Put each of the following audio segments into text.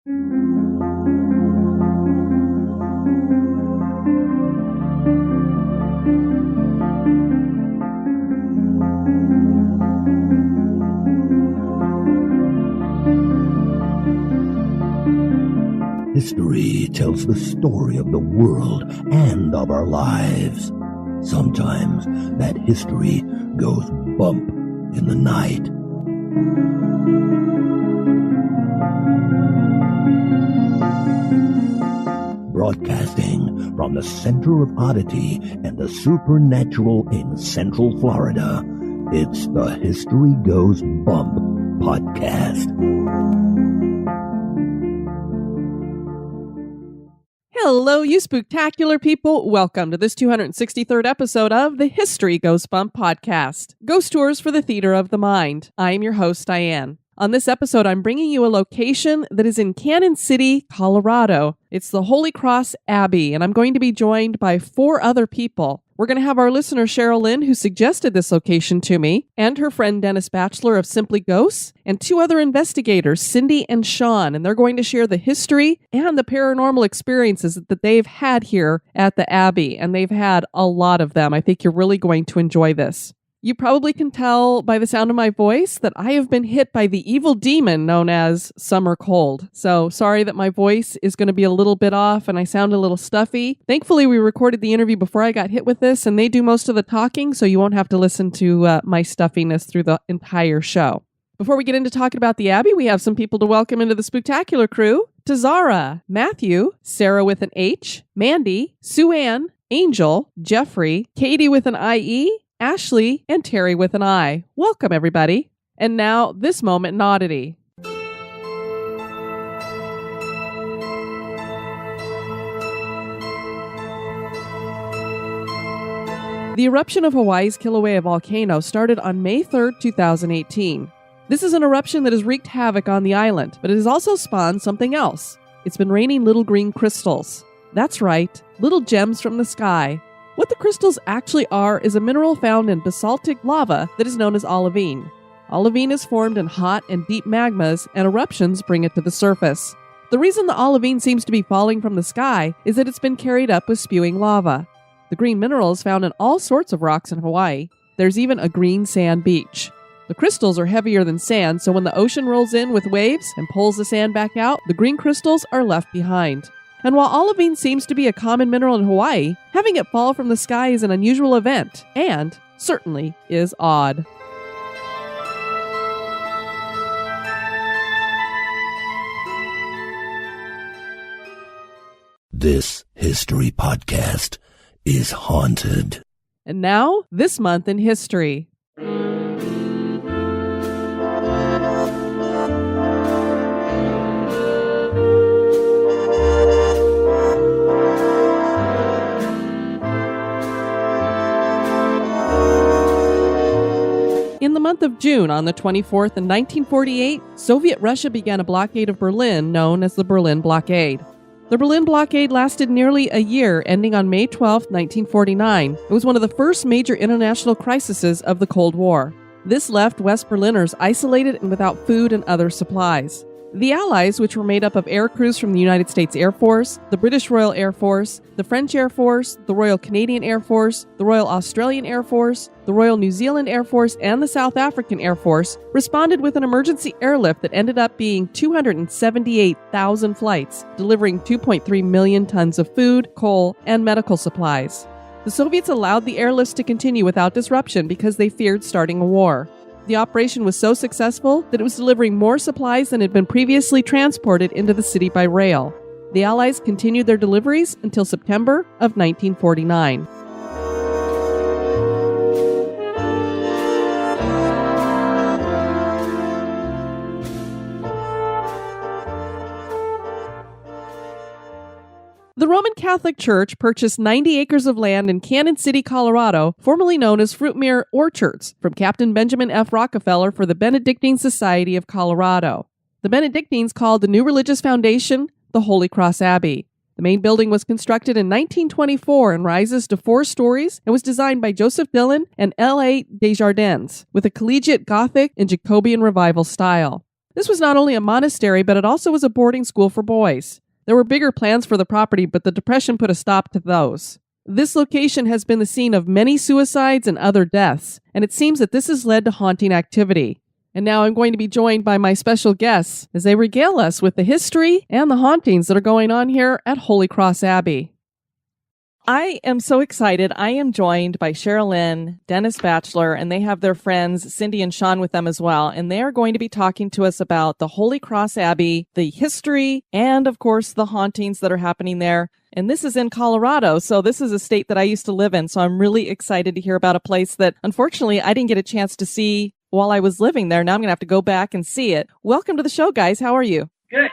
History tells the story of the world and of our lives. Sometimes that history goes bump in the night. Broadcasting from the center of oddity and the supernatural in Central Florida, it's the History Goes Bump podcast. Hello, you spooktacular people. Welcome to this 263rd episode of the History Goes Bump podcast, Ghost Tours for the Theater of the Mind. I am your host, Diane. On this episode, I'm bringing you a location that is in Canon City, Colorado. It's the Holy Cross Abbey, and I'm going to be joined by 4 other people. We're going to have our listener, Cheryl Lynn, who suggested this location to me, and her friend Dennis Batchelor of Simply Ghosts, and 2 other investigators, Cindy and Sean, and they're going to share the history and the paranormal experiences that they've had here at the Abbey, and they've had a lot of them. I think you're really going to enjoy this. You probably can tell by the sound of my voice that I have been hit by the evil demon known as summer cold. So sorry that my voice is going to be a little bit off and I sound a little stuffy. Thankfully, we recorded the interview before I got hit with this, and they do most of the talking, so you won't have to listen to my stuffiness through the entire show. Before we get into talking about the Abbey, we have some people to welcome into the Spooktacular crew. Tazara, Matthew, Sarah with an H, Mandy, Sue Ann, Angel, Jeffrey, Katie with an IE, Ashley, and Terry with an I. Welcome, everybody. And now, this moment in Oddity. The eruption of Hawaii's Kilauea volcano started on May 3rd, 2018. This is an eruption that has wreaked havoc on the island, but it has also spawned something else. It's been raining little green crystals. That's right, little gems from the sky. What the crystals actually are is a mineral found in basaltic lava that is known as olivine. Olivine is formed in hot and deep magmas, and eruptions bring it to the surface. The reason the olivine seems to be falling from the sky is that it's been carried up with spewing lava. The green mineral is found in all sorts of rocks in Hawaii. There's even a green sand beach. The crystals are heavier than sand, so when the ocean rolls in with waves and pulls the sand back out, the green crystals are left behind. And while olivine seems to be a common mineral in Hawaii, having it fall from the sky is an unusual event, and certainly is odd. This history podcast is haunted. And now, this month in history. In the month of June, on the 24th in 1948, Soviet Russia began a blockade of Berlin known as the Berlin Blockade. The Berlin Blockade lasted nearly a year, ending on May 12, 1949. It was one of the first major international crises of the Cold War. This left West Berliners isolated and without food and other supplies. The Allies, which were made up of air crews from the United States Air Force, the British Royal Air Force, the French Air Force, the Royal Canadian Air Force, the Royal Australian Air Force, the Royal New Zealand Air Force, and the South African Air Force, responded with an emergency airlift that ended up being 278,000 flights, delivering 2.3 million tons of food, coal, and medical supplies. The Soviets allowed the airlifts to continue without disruption because they feared starting a war. The operation was so successful that it was delivering more supplies than had been previously transported into the city by rail. The Allies continued their deliveries until September of 1949. The Roman Catholic Church purchased 90 acres of land in Canon City, Colorado, formerly known as Fruitmere Orchards, from Captain Benjamin F. Rockefeller for the Benedictine Society of Colorado. The Benedictines called the new religious foundation the Holy Cross Abbey. The main building was constructed in 1924 and rises to 4 stories and was designed by Joseph Dillon and L.A. Jardins, with a collegiate Gothic and Jacobean revival style. This was not only a monastery, but it also was a boarding school for boys. There were bigger plans for the property, but the Depression put a stop to those. This location has been the scene of many suicides and other deaths, and it seems that this has led to haunting activity. And now I'm going to be joined by my special guests as they regale us with the history and the hauntings that are going on here at Holy Cross Abbey. I am so excited. I am joined by Cheryl Lynn, Dennis Batchelor, and they have their friends Cindy and Sean with them as well. And they are going to be talking to us about the Holy Cross Abbey, the history, and of course the hauntings that are happening there. And this is in Colorado, so this is a state that I used to live in. So I'm really excited to hear about a place that unfortunately I didn't get a chance to see while I was living there. Now I'm going to have to go back and see it. Welcome to the show, guys. How are you? Good.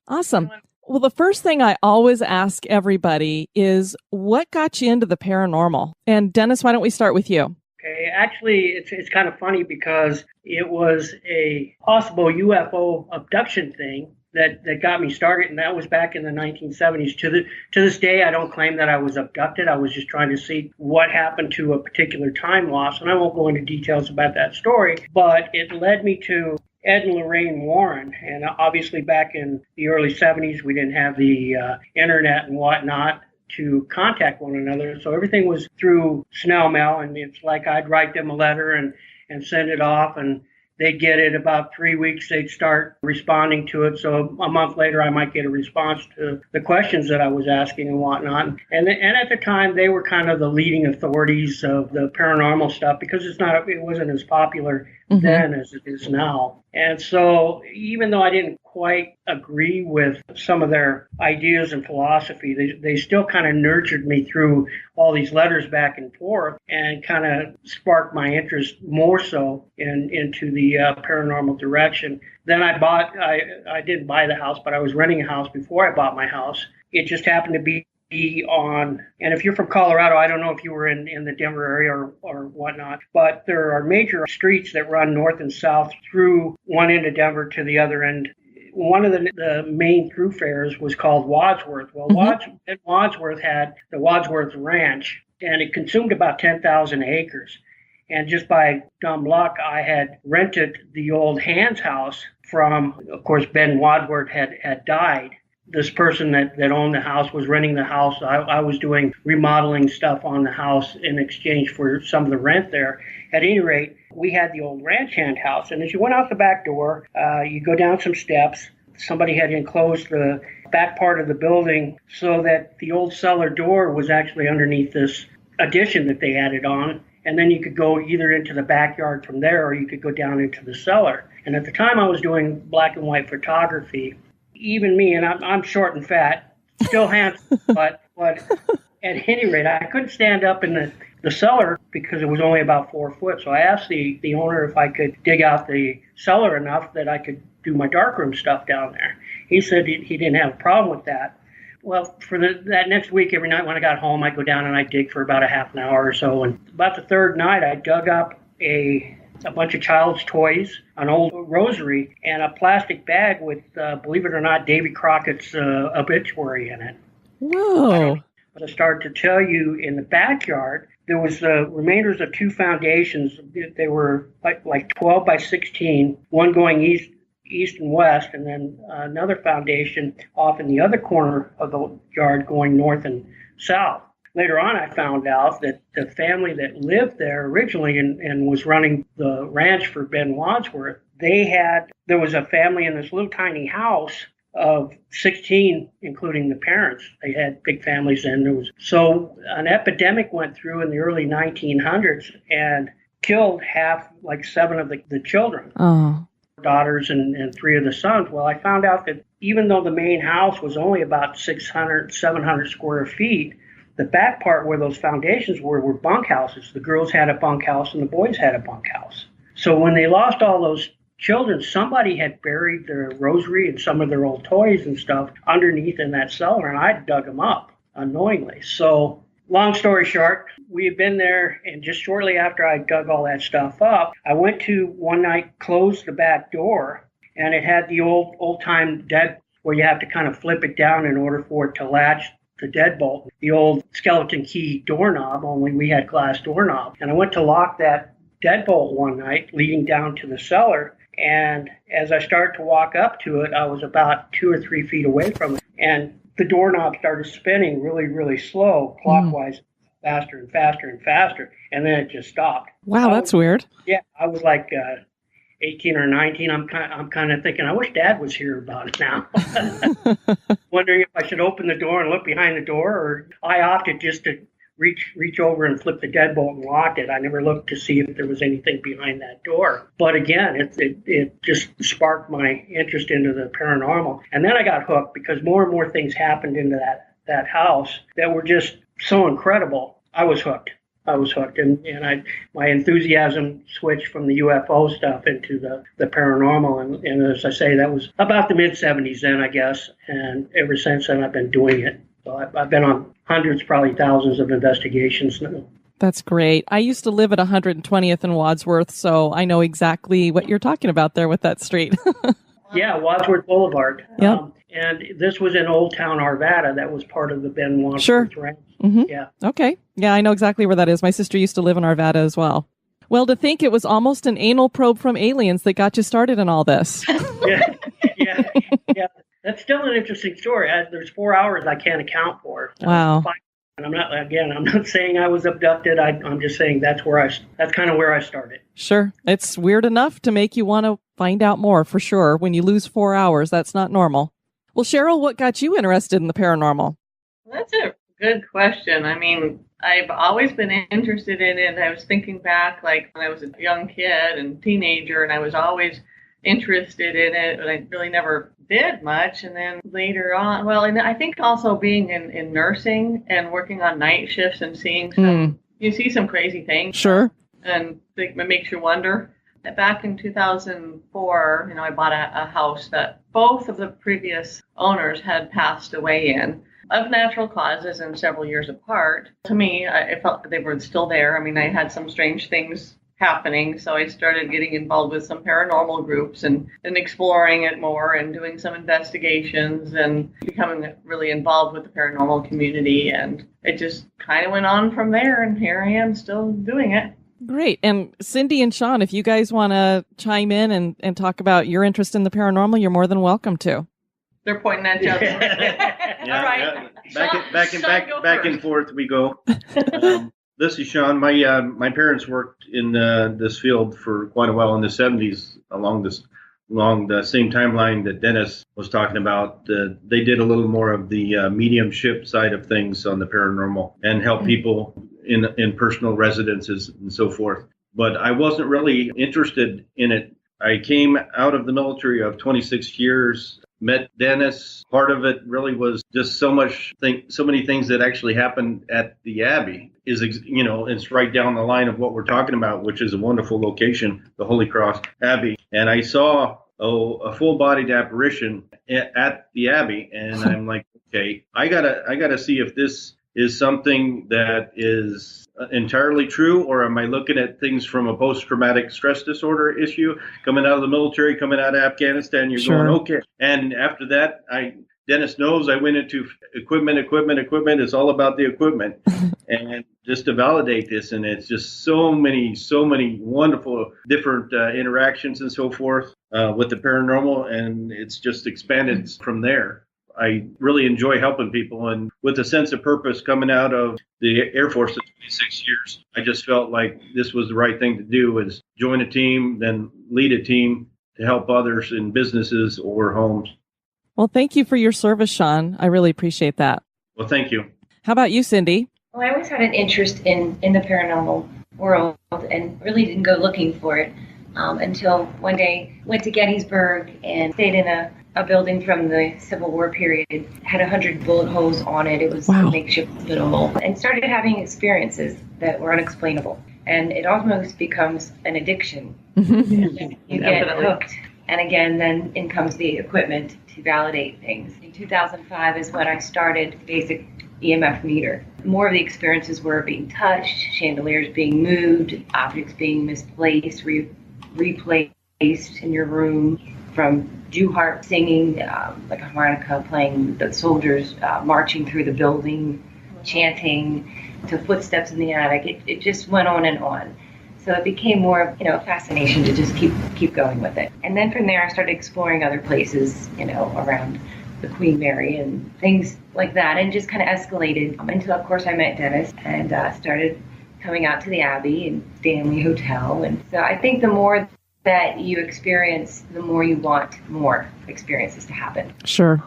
Awesome. Well, the first thing I always ask everybody is, what got you into the paranormal? And Dennis, why don't we start with you? Okay, actually, it's kind of funny because it was a possible UFO abduction thing that got me started, and that was back in the 1970s. To this day, I don't claim that I was abducted. I was just trying to see what happened to a particular time loss, and I won't go into details about that story, but it led me to Ed and Lorraine Warren. And obviously back in the early 70s, we didn't have the internet and whatnot to contact one another. So everything was through snail mail, and it's like I'd write them a letter and send it off, and they'd get it. About 3 weeks, they'd start responding to it. So a month later, I might get a response to the questions that I was asking and whatnot. And at the time, they were kind of the leading authorities of the paranormal stuff because it wasn't as popular then as it is now. And so even though I didn't quite agree with some of their ideas and philosophy, they still kind of nurtured me through all these letters back and forth and kind of sparked my interest more so into the paranormal direction. Then I didn't buy the house, but I was renting a house before I bought my house. It just happened to be on, and if you're from Colorado, I don't know if you were in the Denver area or whatnot, but there are major streets that run north and south through one end of Denver to the other end. One of the main thoroughfares was called Wadsworth. Well, Wadsworth had the Wadsworth Ranch, and it consumed about 10,000 acres. And just by dumb luck, I had rented the old Hans house from, of course, Ben Wadsworth had died. This person that owned the house was renting the house. I was doing remodeling stuff on the house in exchange for some of the rent there. At any rate, we had the old ranch hand house. And as you went out the back door, you go down some steps. Somebody had enclosed the back part of the building so that the old cellar door was actually underneath this addition that they added on. And then you could go either into the backyard from there or you could go down into the cellar. And at the time I was doing black and white photography. Even me, and I'm short and fat, still handsome, but at any rate, I couldn't stand up in the cellar because it was only about 4 foot. So I asked the owner if I could dig out the cellar enough that I could do my darkroom stuff down there. He said he didn't have a problem with that. Well, for that next week, every night when I got home, I'd go down and I'd dig for about a half an hour or so. And about the third night, I dug up a bunch of child's toys, an old rosary, and a plastic bag with, believe it or not, Davy Crockett's obituary in it. Whoa. But I started to tell you, in the backyard, there was the remainders of two foundations. They were like 12 by 16, one going east and west, and then another foundation off in the other corner of the yard going north and south. Later on, I found out that the family that lived there originally and was running the ranch for Ben Wadsworth, there was a family in this little tiny house of 16, including the parents. They had big families then. So an epidemic went through in the early 1900s and killed like 7 of the children. Oh. Daughters and 3 of the sons. Well, I found out that even though the main house was only about 600, 700 square feet, the back part where those foundations were bunkhouses. The girls had a bunkhouse and the boys had a bunkhouse. So when they lost all those children, somebody had buried their rosary and some of their old toys and stuff underneath in that cellar, and I dug them up unknowingly. So long story short, we had been there, and just shortly after I dug all that stuff up, I went to one night, closed the back door, and it had the old-time dead where you have to kind of flip it down in order for it to latch the deadbolt, the old skeleton key doorknob, only we had glass doorknob. And I went to lock that deadbolt one night leading down to the cellar, And as I started to walk up to it, I was about 2 or 3 feet away from it. And the doorknob started spinning really, really slow, clockwise, faster and faster and faster. And then it just stopped. Wow, that's weird. Yeah, I was like 18 or 19. I'm kind of thinking, I wish Dad was here about it now. Wondering if I should open the door and look behind the door, or I opted just to reach over and flip the deadbolt and lock it. I never looked to see if there was anything behind that door. But again, it just sparked my interest into the paranormal. And then I got hooked because more and more things happened into that house that were just so incredible. I was hooked. And my enthusiasm switched from the UFO stuff into the paranormal. And as I say, that was about the mid-'70s then, I guess. And ever since then, I've been doing it. So I've been on hundreds, probably thousands of investigations now. That's great. I used to live at 120th and Wadsworth, so I know exactly what you're talking about there with that street. Yeah, Wadsworth Boulevard. Yep. And this was in Old Town Arvada. That was part of the Ben Wadsworth Sure. Ranch. Mm-hmm. Yeah. Okay. Yeah, I know exactly where that is. My sister used to live in Arvada as well. Well, to think it was almost an anal probe from aliens that got you started in all this. Yeah. That's still an interesting story. There's 4 hours I can't account for. Wow. And I'm not saying I was abducted. I'm just saying that's kind of where I started. Sure. It's weird enough to make you want to find out more, for sure. When you lose 4 hours, that's not normal. Well, Cheryl, what got you interested in the paranormal? That's a good question. I mean, I've always been interested in it. I was thinking back, like when I was a young kid and teenager, and I was always interested in it, but I really never did much. And then later on, well, and I think also being in nursing and working on night shifts and seeing you see some crazy things. Sure. And it makes you wonder. Back in 2004, I bought a house that both of the previous owners had passed away in, of natural causes and several years apart. To me, I felt they were still there. I mean, I had some strange things happening, so I started getting involved with some paranormal groups and exploring it more and doing some investigations and becoming really involved with the paranormal community. And it just kind of went on from there, and here I am still doing it. Great. And Cindy and Sean, if you guys want to chime in and talk about your interest in the paranormal, you're more than welcome to. They're pointing at each other. All right. Yeah. Back and forth we go. This is Sean. My parents worked in this field for quite a while in the 70s along the same timeline that Dennis was talking about. They did a little more of the mediumship side of things on the paranormal and help people in personal residences and so forth. But I wasn't really interested in it. I came out of the military of 26 years, met Dennis. Part of it really was just so many things that actually happened at the Abbey. It's right down the line of what we're talking about, which is a wonderful location, the Holy Cross Abbey. And I saw a full-bodied apparition at the Abbey, and I'm like, okay, I gotta see if this is something that is entirely true, or am I looking at things from a post-traumatic stress disorder issue, coming out of the military, coming out of Afghanistan? You're Sure. going, okay. And after that, Dennis knows I went into equipment. It's all about the equipment. And just to validate this, and it's just so many wonderful different interactions and so forth with the paranormal, and it's just expanded from there. I really enjoy helping people, and with a sense of purpose coming out of the Air Force of 26 years, I just felt like this was the right thing to do, is join a team, then lead a team to help others in businesses or homes. Well, thank you for your service, Sean. I really appreciate that. Well, thank you. How about you, Cindy? Well, I always had an interest in the paranormal world and really didn't go looking for it until one day went to Gettysburg and stayed in a building from the Civil War period. It had 100 bullet holes on it. It was a makeshift hospital, and started having experiences that were unexplainable. And it almost becomes an addiction. You get hooked. And again, then in comes the equipment to validate things. In 2005 is when I started basic EMF meter. More of the experiences were being touched, chandeliers being moved, objects being misplaced, replaced in your room, from Jew harp singing, like a harmonica, playing the soldiers marching through the building, chanting, to footsteps in the attic. It just went on and on. So it became more of, a fascination to just keep going with it. And then from there, I started exploring other places, around the Queen Mary and things like that, and just kind of escalated until, of course, I met Dennis and started coming out to the Abbey and staying in the hotel. And so I think the more that you experience, the more you want more experiences to happen. Sure.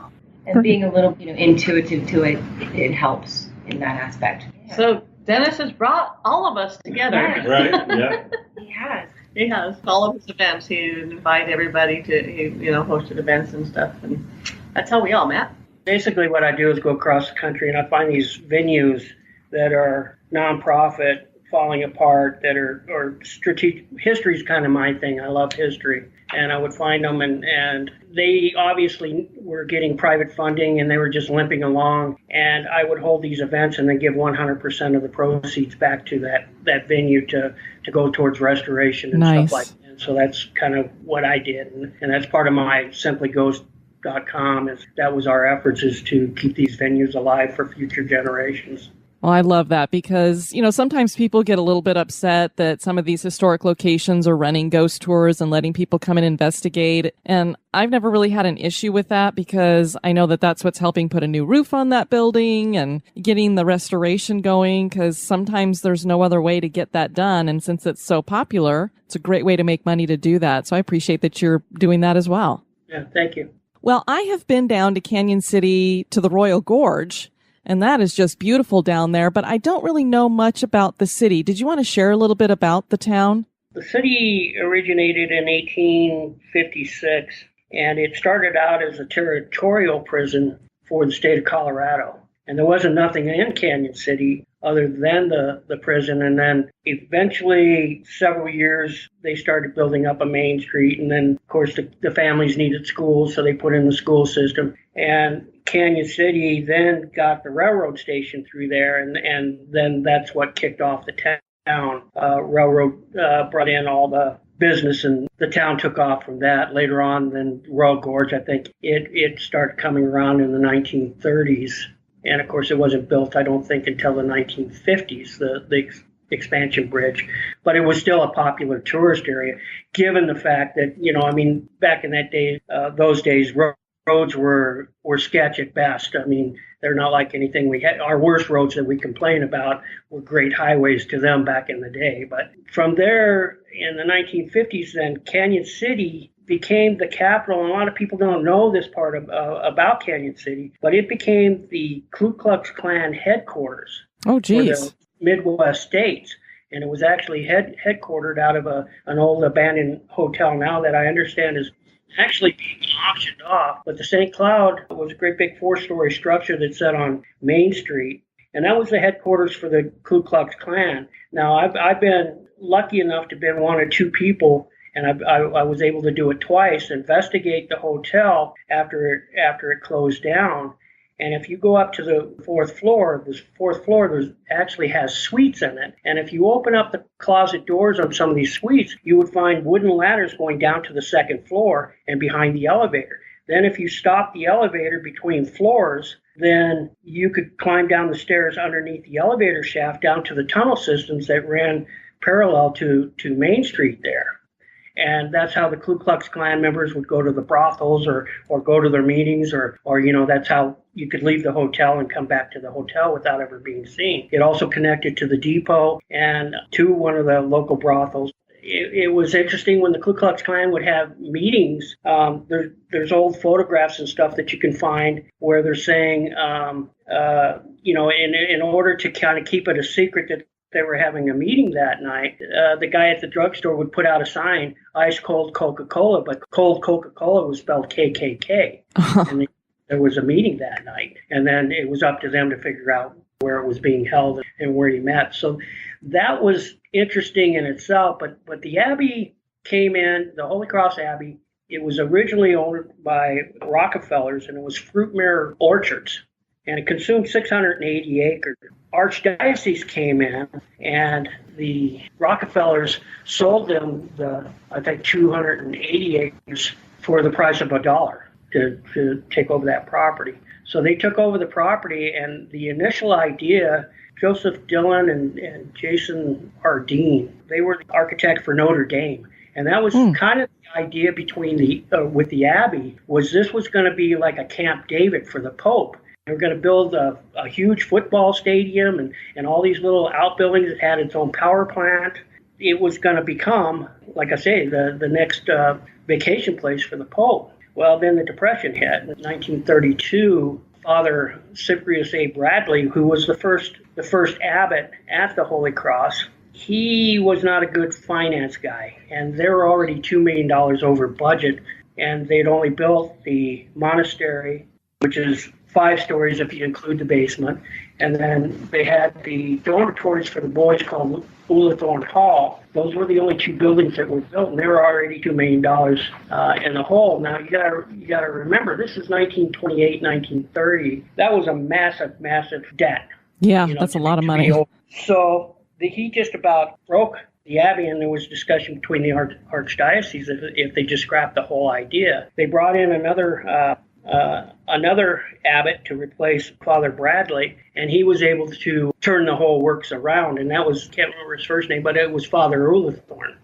And being a little, intuitive to it, it helps in that aspect. Yeah. So Dennis has brought all of us together. Yes. Right, yeah. He has. He has. All of his events, he invited everybody to, he hosted events and stuff. And that's how we all met. Basically, what I do is go across the country and I find these venues that are nonprofit, falling apart, that are strategic. History's kind of my thing. I love history. And I would find them, and they obviously were getting private funding and they were just limping along. And I would hold these events and then give 100% of the proceeds back to that venue to go towards restoration and Nice. stuff like that. And so that's kind of what I did. And that's part of my simplyghost.com. That was our efforts, is to keep these venues alive for future generations. Well, I love that because, sometimes people get a little bit upset that some of these historic locations are running ghost tours and letting people come and investigate. And I've never really had an issue with that because I know that that's what's helping put a new roof on that building and getting the restoration going, because sometimes there's no other way to get that done. And since it's so popular, it's a great way to make money to do that. So I appreciate that you're doing that as well. Yeah, thank you. Well, I have been down to Canon City to the Royal Gorge. And that is just beautiful down there, but I don't really know much about the city. Did you want to share a little bit about the town? The city originated in 1856, and it started out as a territorial prison for the state of Colorado. And there wasn't nothing in Canon City other than the prison. And then eventually, several years, they started building up a main street. And then, of course, the families needed schools, so they put in the school system. And Canon City then got the railroad station through there, and then that's what kicked off the town. Railroad brought in all the business, and the town took off from that. Later on, then Royal Gorge, I think it started coming around in the 1930s. And, of course, it wasn't built, I don't think, until the 1950s, the expansion bridge. But it was still a popular tourist area, given the fact that, back in that day, those days, roads were sketch at best. I mean, they're not like anything we had. Our worst roads that we complain about were great highways to them back in the day. But from there, in the 1950s, then Canon City became the capital. And a lot of people don't know this part about Canon City, but it became the Ku Klux Klan headquarters. Oh, geez. For the Midwest states. And it was actually headquartered out of an old abandoned hotel now that I understand is actually being auctioned off. But the St. Cloud was a great big 4-story structure that sat on Main Street. And that was the headquarters for the Ku Klux Klan. Now, I've been lucky enough to have been one or two people, and I was able to do it twice, investigate the hotel after it closed down. And if you go up to the fourth floor, actually has suites in it. And if you open up the closet doors on some of these suites, you would find wooden ladders going down to the second floor and behind the elevator. Then if you stop the elevator between floors, then you could climb down the stairs underneath the elevator shaft down to the tunnel systems that ran parallel to Main Street there. And that's how the Ku Klux Klan members would go to the brothels or go to their meetings or that's how you could leave the hotel and come back to the hotel without ever being seen. It also connected to the depot and to one of the local brothels. It was interesting when the Ku Klux Klan would have meetings. There's old photographs and stuff that you can find where they're saying, in order to kind of keep it a secret that they were having a meeting that night, the guy at the drugstore would put out a sign, ice cold Coca-Cola, but cold Coca-Cola was spelled KKK. And there was a meeting that night. And then it was up to them to figure out where it was being held and where he met. So that was interesting in itself. But the Abbey came in, the Holy Cross Abbey. It was originally owned by Rockefellers, and it was Fruitmere Orchards. And it consumed 680 acres. Archdiocese came in, and the Rockefellers sold them 280 acres for the price of $1. to take over that property. So they took over the property, and the initial idea, Joseph Dillon and Jason Jardins, they were the architect for Notre Dame. And that was kind of the idea between with the Abbey, was this was going to be like a Camp David for the Pope. They were going to build a huge football stadium and all these little outbuildings that had its own power plant. It was going to become, like I say, the next vacation place for the Pope. Well, then the Depression hit. In 1932, Father Cyprius A. Bradley, who was the first abbot at the Holy Cross, he was not a good finance guy, and they were already $2 million over budget, and they'd only built the monastery, which is 5 stories if you include the basement, and then they had the dormitories for the boys called Ulithorn Hall. Those were the only 2 buildings that were built, and they were already $2 million in the hole. Now you gotta remember, this is 1928, 1930. That was a massive, massive debt. Yeah, that's a lot of money. So he just about broke the Abbey, and there was discussion between the archdiocese if they just scrapped the whole idea. They brought in another abbot to replace Father Bradley, and he was able to turn the whole works around, and that was, can't remember his first name, but it was Father Ulithorn.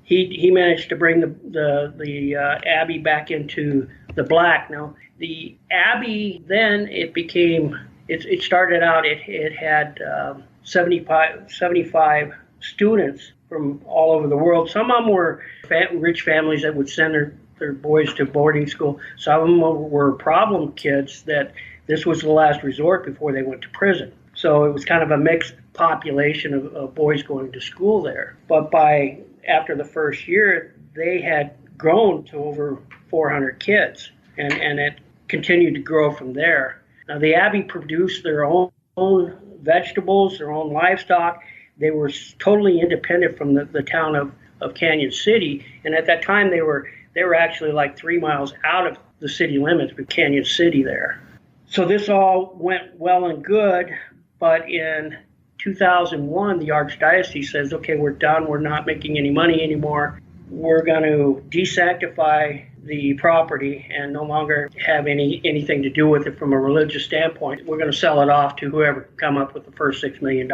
He managed to bring the Abbey back into the black. Now, the Abbey, then it started out, it had 75 students from all over the world. Some of them were rich families that would send their boys to boarding school. Some of them were problem kids that this was the last resort before they went to prison. So it was kind of a mixed population of boys going to school there. But after the first year, they had grown to over 400 kids, and it continued to grow from there. Now, the Abbey produced their own vegetables, their own livestock. They were totally independent from the town of Canon City, and at that time they were actually like 3 miles out of the city limits with Canon City there. So this all went well and good, but in 2001, the archdiocese says, okay, we're done. We're not making any money anymore. We're going to desanctify the property and no longer have anything to do with it from a religious standpoint. We're going to sell it off to whoever can come up with the first $6 million.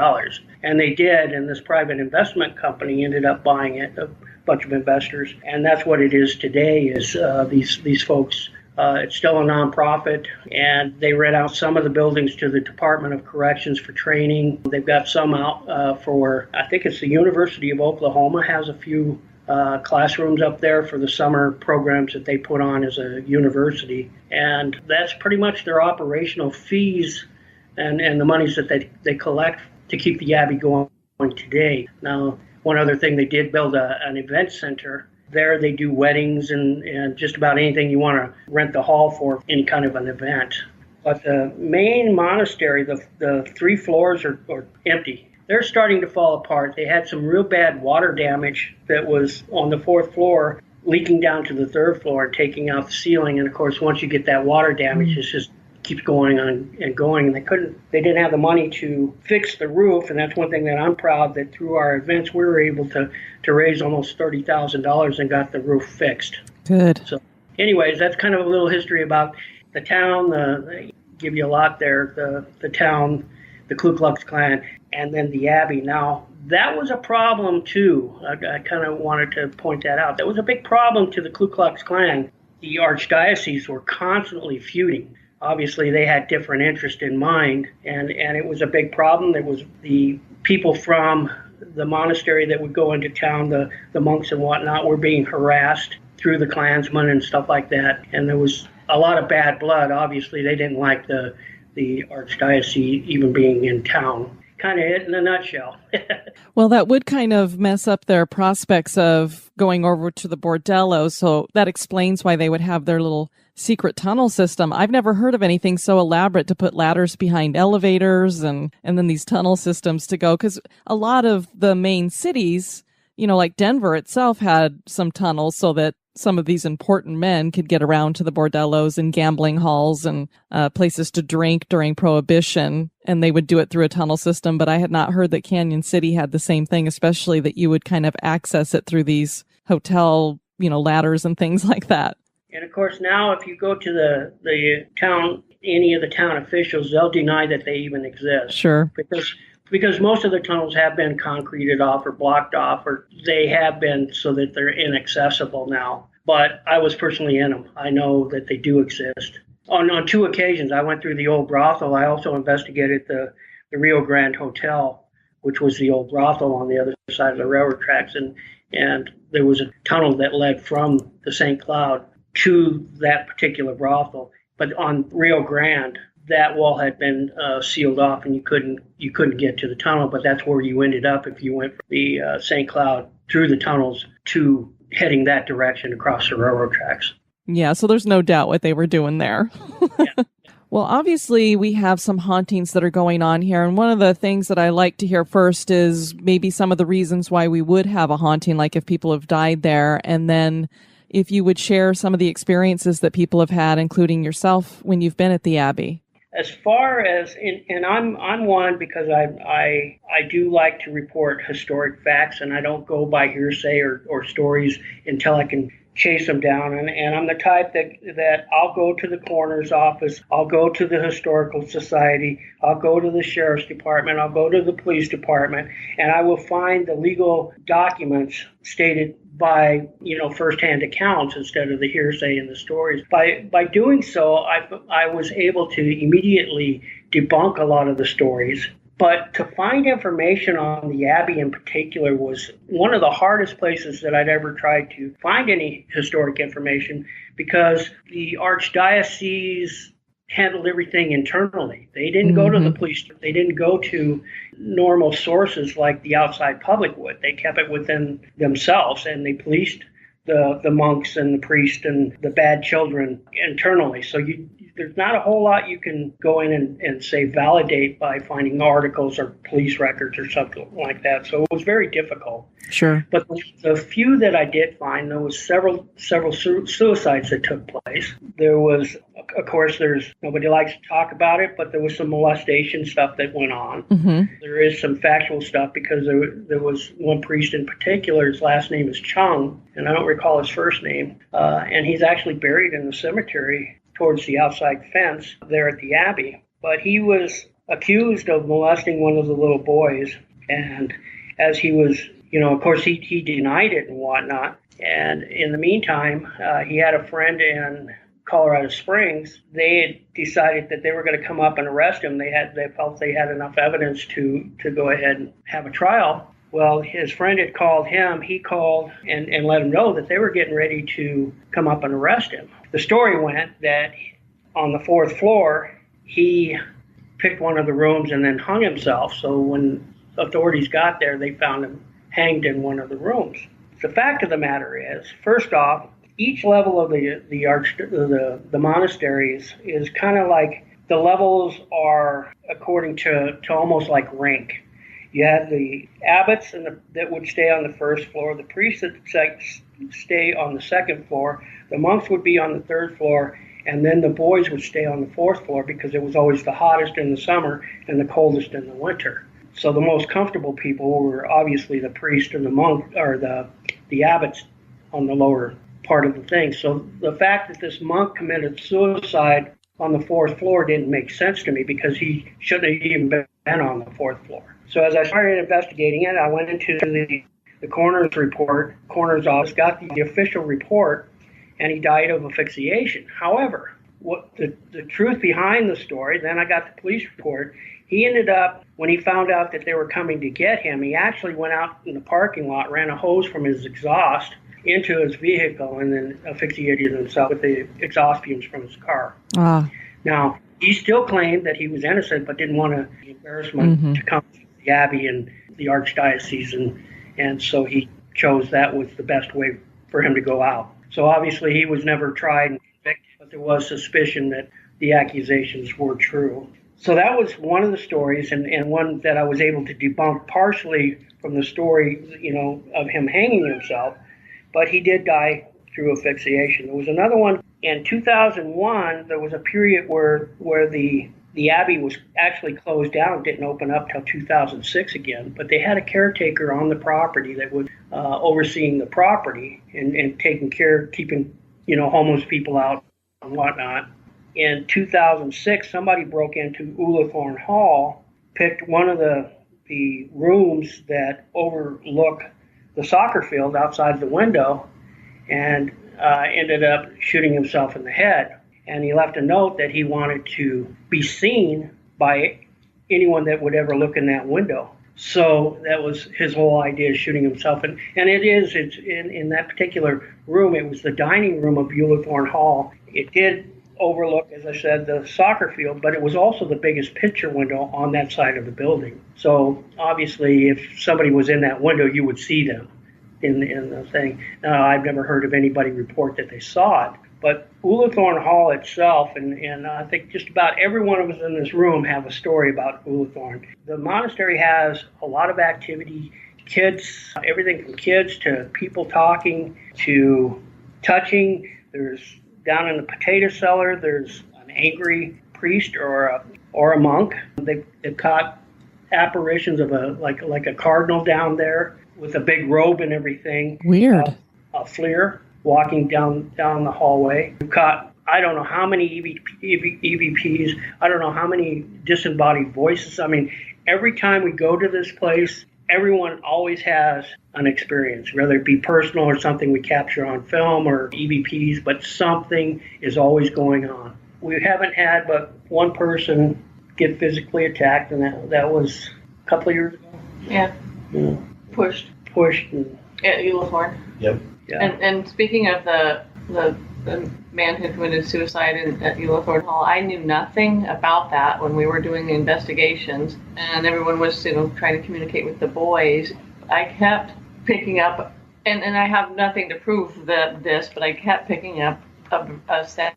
And they did, and this private investment company ended up buying it, a bunch of investors. And that's what it is today, is these folks. It's still a nonprofit, and they rent out some of the buildings to the Department of Corrections for training. They've got some out for, I think it's the University of Oklahoma has a few classrooms up there for the summer programs that they put on as a university. And that's pretty much their operational fees and the monies that they collect to keep the Abbey going today. Now, one other thing, they did build an event center. There they do weddings and just about anything you want to rent the hall for, any kind of an event. But the main monastery, the 3 floors are empty. They're starting to fall apart. They had some real bad water damage that was on the 4th floor, leaking down to the 3rd floor and taking out the ceiling. And of course, once you get that water damage, it just keeps going on and going. And they didn't have the money to fix the roof. And that's one thing that I'm proud that through our events, we were able to raise almost $30,000 and got the roof fixed. Good. So anyways, that's kind of a little history about the town. They give you a lot there. The town, the Ku Klux Klan, and then the Abbey. Now, that was a problem, too. I kind of wanted to point that out. That was a big problem to the Ku Klux Klan. The archdiocese were constantly feuding. Obviously, they had different interests in mind, and it was a big problem. There was the people from the monastery that would go into town, the monks and whatnot, were being harassed through the Klansmen and stuff like that. And there was a lot of bad blood. Obviously, they didn't like the archdiocese even being in town. Kind of it in a nutshell. Well, that would kind of mess up their prospects of going over to the bordello. So that explains why they would have their little secret tunnel system. I've never heard of anything so elaborate to put ladders behind elevators and then these tunnel systems to go. Because a lot of the main cities, like Denver itself had some tunnels so that some of these important men could get around to the bordellos and gambling halls and places to drink during Prohibition, and they would do it through a tunnel system. But I had not heard that Canon City had the same thing, especially that you would kind of access it through these hotel, ladders and things like that. And of course, now if you go to the town, any of the town officials, they'll deny that they even exist. Sure. Because most of the tunnels have been concreted off or blocked off, or they have been so that they're inaccessible now. But I was personally in them. I know that they do exist. On 2 occasions, I went through the old brothel. I also investigated the Rio Grande Hotel, which was the old brothel on the other side of the railroad tracks. And there was a tunnel that led from the St. Cloud to that particular brothel. But on Rio Grande, that wall had been sealed off, and you couldn't get to the tunnel. But that's where you ended up if you went from the St. Cloud through the tunnels to heading that direction across the railroad tracks. Yeah, so there's no doubt what they were doing there. Yeah. Well, obviously, we have some hauntings that are going on here. And one of the things that I like to hear first is maybe some of the reasons why we would have a haunting, like if people have died there. And then if you would share some of the experiences that people have had, including yourself, when you've been at the Abbey. As far as, and I'm one because I do like to report historic facts, and I don't go by hearsay or stories until I can chase them down. And I'm the type that I'll go to the coroner's office, I'll go to the historical society, I'll go to the sheriff's department, I'll go to the police department, and I will find the legal documents stated by firsthand accounts instead of the hearsay and the stories. By doing so, I was able to immediately debunk a lot of the stories. But to find information on the Abbey in particular was one of the hardest places that I'd ever tried to find any historic information, because the archdiocese handled everything internally. They didn't go to the police. They didn't go to normal sources like the outside public would. They kept it within themselves, and they policed the monks and the priests and the bad children internally. So there's not a whole lot you can go in and say validate by finding articles or police records or something like that. So it was very difficult. Sure. But the few that I did find, there was several suicides that took place. There was, of course, nobody likes to talk about it, but there was some molestation stuff that went on. Mm-hmm. There is some factual stuff because there was one priest in particular. His last name is Chung, and I don't recall his first name. And he's actually buried in the cemetery towards the outside fence there at the Abbey. But he was accused of molesting one of the little boys. And as he was, of course, he denied it and whatnot. And in the meantime, he had a friend in Colorado Springs. They had decided that they were going to come up and arrest him. They felt they had enough evidence to go ahead and have a trial. Well, his friend had called him. He called and let him know that they were getting ready to come up and arrest him. The story went that on the 4th floor, he picked one of the rooms and then hung himself. So when authorities got there, they found him hanged in one of the rooms. The fact of the matter is, first off, each level of the monasteries is kind of like, the levels are according to almost like rank. You had the abbots that would stay on the 1st floor, the priests that stay on the 2nd floor, the monks would be on the 3rd floor, and then the boys would stay on the 4th floor because it was always the hottest in the summer and the coldest in the winter. So the most comfortable people were obviously the priest and the monk, or the abbots on the lower part of the thing. So the fact that this monk committed suicide on the 4th floor didn't make sense to me, because he shouldn't have even been on the 4th floor. So as I started investigating it, I went into the coroner's office, got the official report, and he died of asphyxiation. However, what the truth behind the story, then I got the police report. He ended up, when he found out that they were coming to get him, he actually went out in the parking lot, ran a hose from his exhaust into his vehicle, and then asphyxiated himself with the exhaust fumes from his car. Now, he still claimed that he was innocent, but didn't want the embarrassment to come to the Abbey and the archdiocese, and so he chose that was the best way for him to go out. So obviously he was never tried and convicted, but there was suspicion that the accusations were true. So that was one of the stories, and one that I was able to debunk partially from the story, of him hanging himself, but he did die through asphyxiation. There was another one in 2001. There was a period where the Abbey was actually closed down, didn't open up till 2006 again, but they had a caretaker on the property that was overseeing the property and taking care, keeping homeless people out and whatnot. In 2006, somebody broke into Ullathorne Hall, picked one of the rooms that overlook the soccer field outside the window, and ended up shooting himself in the head. And he left a note that he wanted to be seen by anyone that would ever look in that window. So that was his whole idea, shooting himself. And it's in that particular room, it was the dining room of Ullathorne Hall. It did overlook, as I said, the soccer field, but it was also the biggest picture window on that side of the building. So obviously, if somebody was in that window, you would see them in the thing. Now, I've never heard of anybody report that they saw it, but Ullathorne Hall itself, and I think just about every one of us in this room have a story about Ullathorne. The monastery has a lot of activity, kids, everything from kids to people talking to touching. There's down in the potato cellar, there's an angry priest or a monk. They've caught apparitions of a cardinal down there with a big robe and everything. Weird. A fleer walking down the hallway. We've caught, I don't know how many EVPs, I don't know how many disembodied voices. I mean, every time we go to this place, everyone always has an experience, whether it be personal or something we capture on film or EVPs, but something is always going on. We haven't had but one person get physically attacked, and that was a couple of years ago. Yeah. Pushed. And, At Ullathorne. Yep. yeah. And speaking of the man who committed suicide at Ullathorne Hall, I knew nothing about that when we were doing the investigations, and everyone was trying to communicate with the boys. I kept picking up, and I have nothing to prove this, but I kept picking up a sad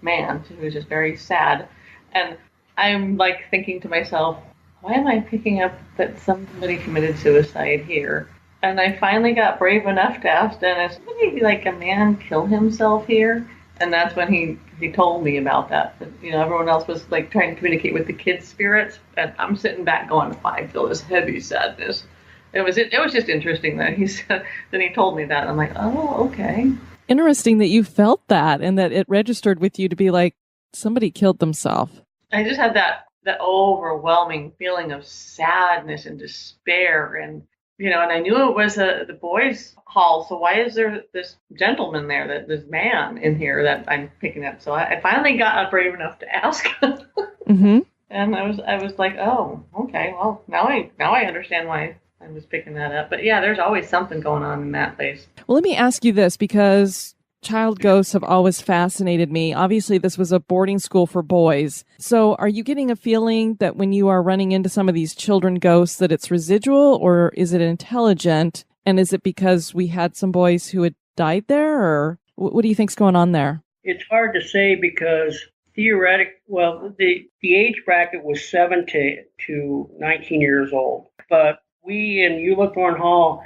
man who was just very sad, and I'm like thinking to myself, why am I picking up that somebody committed suicide here? And I finally got brave enough to ask Dennis, maybe like a man kill himself here? And that's when he told me about that. Everyone else was like trying to communicate with the kids' spirits, and I'm sitting back going, I feel this heavy sadness. It was just interesting that he said, then he told me that. I'm like, oh, okay. Interesting that you felt that and that it registered with you to be like, somebody killed themselves. I just had that overwhelming feeling of sadness and despair, and I knew it was the boys' hall, so why is there this gentleman there, this man in here that I'm picking up? So I finally got brave enough to ask. Mm-hmm. And I was like, oh, okay, well, now I understand why I was picking that up. But yeah, there's always something going on in that place. Well, let me ask you this, because child ghosts have always fascinated me. Obviously, this was a boarding school for boys. So are you getting a feeling that when you are running into some of these children ghosts that it's residual, or is it intelligent? And is it because we had some boys who had died there, or what do you think's going on there? It's hard to say because the age bracket was 7 to 19 years old. But we in Ullathorne Hall,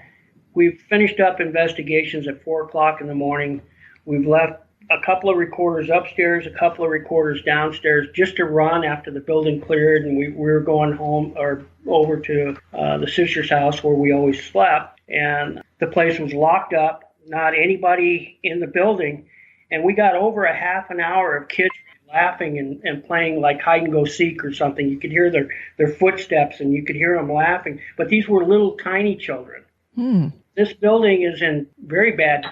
we've finished up investigations at 4 o'clock in the morning. We've left a couple of recorders upstairs, a couple of recorders downstairs, just to run after the building cleared, and we were going home or over to the sister's house where we always slept, and the place was locked up, not anybody in the building, and we got over a half an hour of kids laughing and playing like hide and go seek or something. You could hear their footsteps and you could hear them laughing, but these were little tiny children. This building is in very bad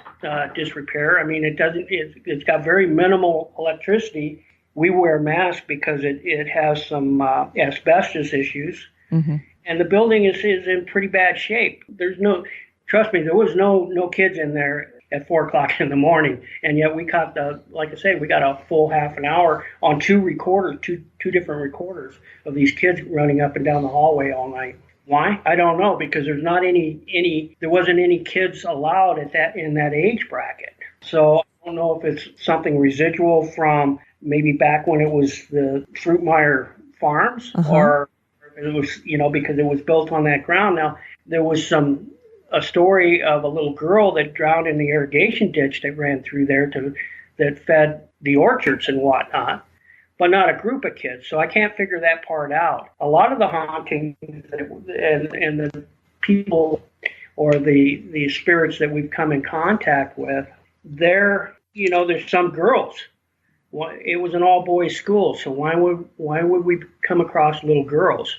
disrepair. I mean, it's got very minimal electricity. We wear masks because it has some asbestos issues. Mm-hmm. And the building is in pretty bad shape. Trust me, there was no kids in there at 4 o'clock in the morning. And yet we got we got a full half an hour on two different recorders of these kids running up and down the hallway all night. Why? I don't know, because there wasn't any kids allowed in that age bracket. So I don't know if it's something residual from maybe back when it was the Fruitmere farms, or it was, because it was built on that ground. Now, there was a story of a little girl that drowned in the irrigation ditch that ran through there that fed the orchards and whatnot, but not a group of kids. So I can't figure that part out. A lot of the hauntings and the people or the spirits that we've come in contact with, there, there's some girls. It was an all-boys school, so why would we come across little girls?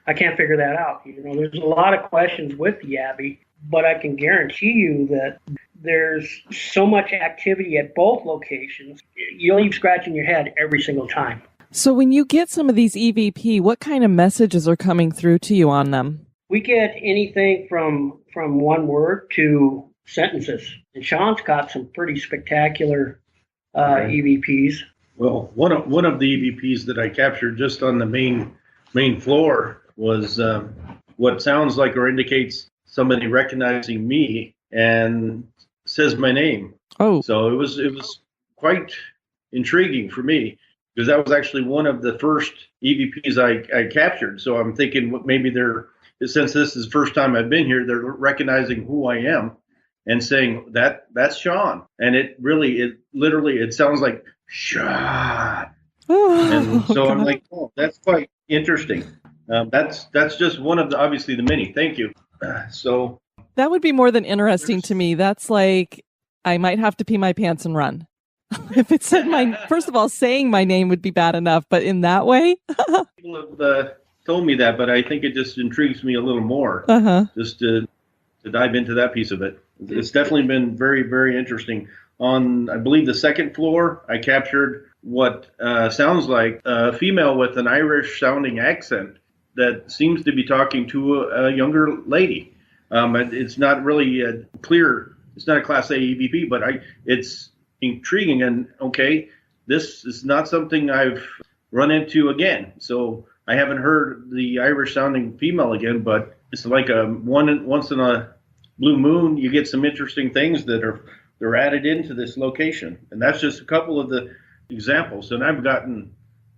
I can't figure that out. There's a lot of questions with the Abbey, but I can guarantee you that there's so much activity at both locations, you'll leave scratching your head every single time. So when you get some of these EVP, what kind of messages are coming through to you on them? We get anything from one word to sentences. And Sean's got some pretty spectacular EVPs. Well, one of the EVPs that I captured just on the main floor was what sounds like or indicates somebody recognizing me and says my name. Oh, so it was quite intriguing for me, because that was actually one of the first EVPs I captured. So I'm thinking maybe since this is the first time I've been here, they're recognizing who I am and saying that's Sean. And it literally sounds like Sean. And so I'm like, oh, that's quite interesting. That's just one of obviously the many. Thank you. So that would be more than interesting to me. That's like, I might have to pee my pants and run. If it said first of all, saying my name would be bad enough, but in that way. People have told me that, but I think it just intrigues me a little more, just to dive into that piece of it. It's definitely been very, very interesting. On, I believe, the second floor, I captured what sounds like a female with an Irish-sounding accent that seems to be talking to a younger lady. It's not really clear. It's not a Class A EVP, but it's intriguing. And, okay, this is not something I've run into again. So I haven't heard the Irish-sounding female again, but it's like once in a blue moon, you get some interesting things that they're added into this location. And that's just a couple of the examples. And I've gotten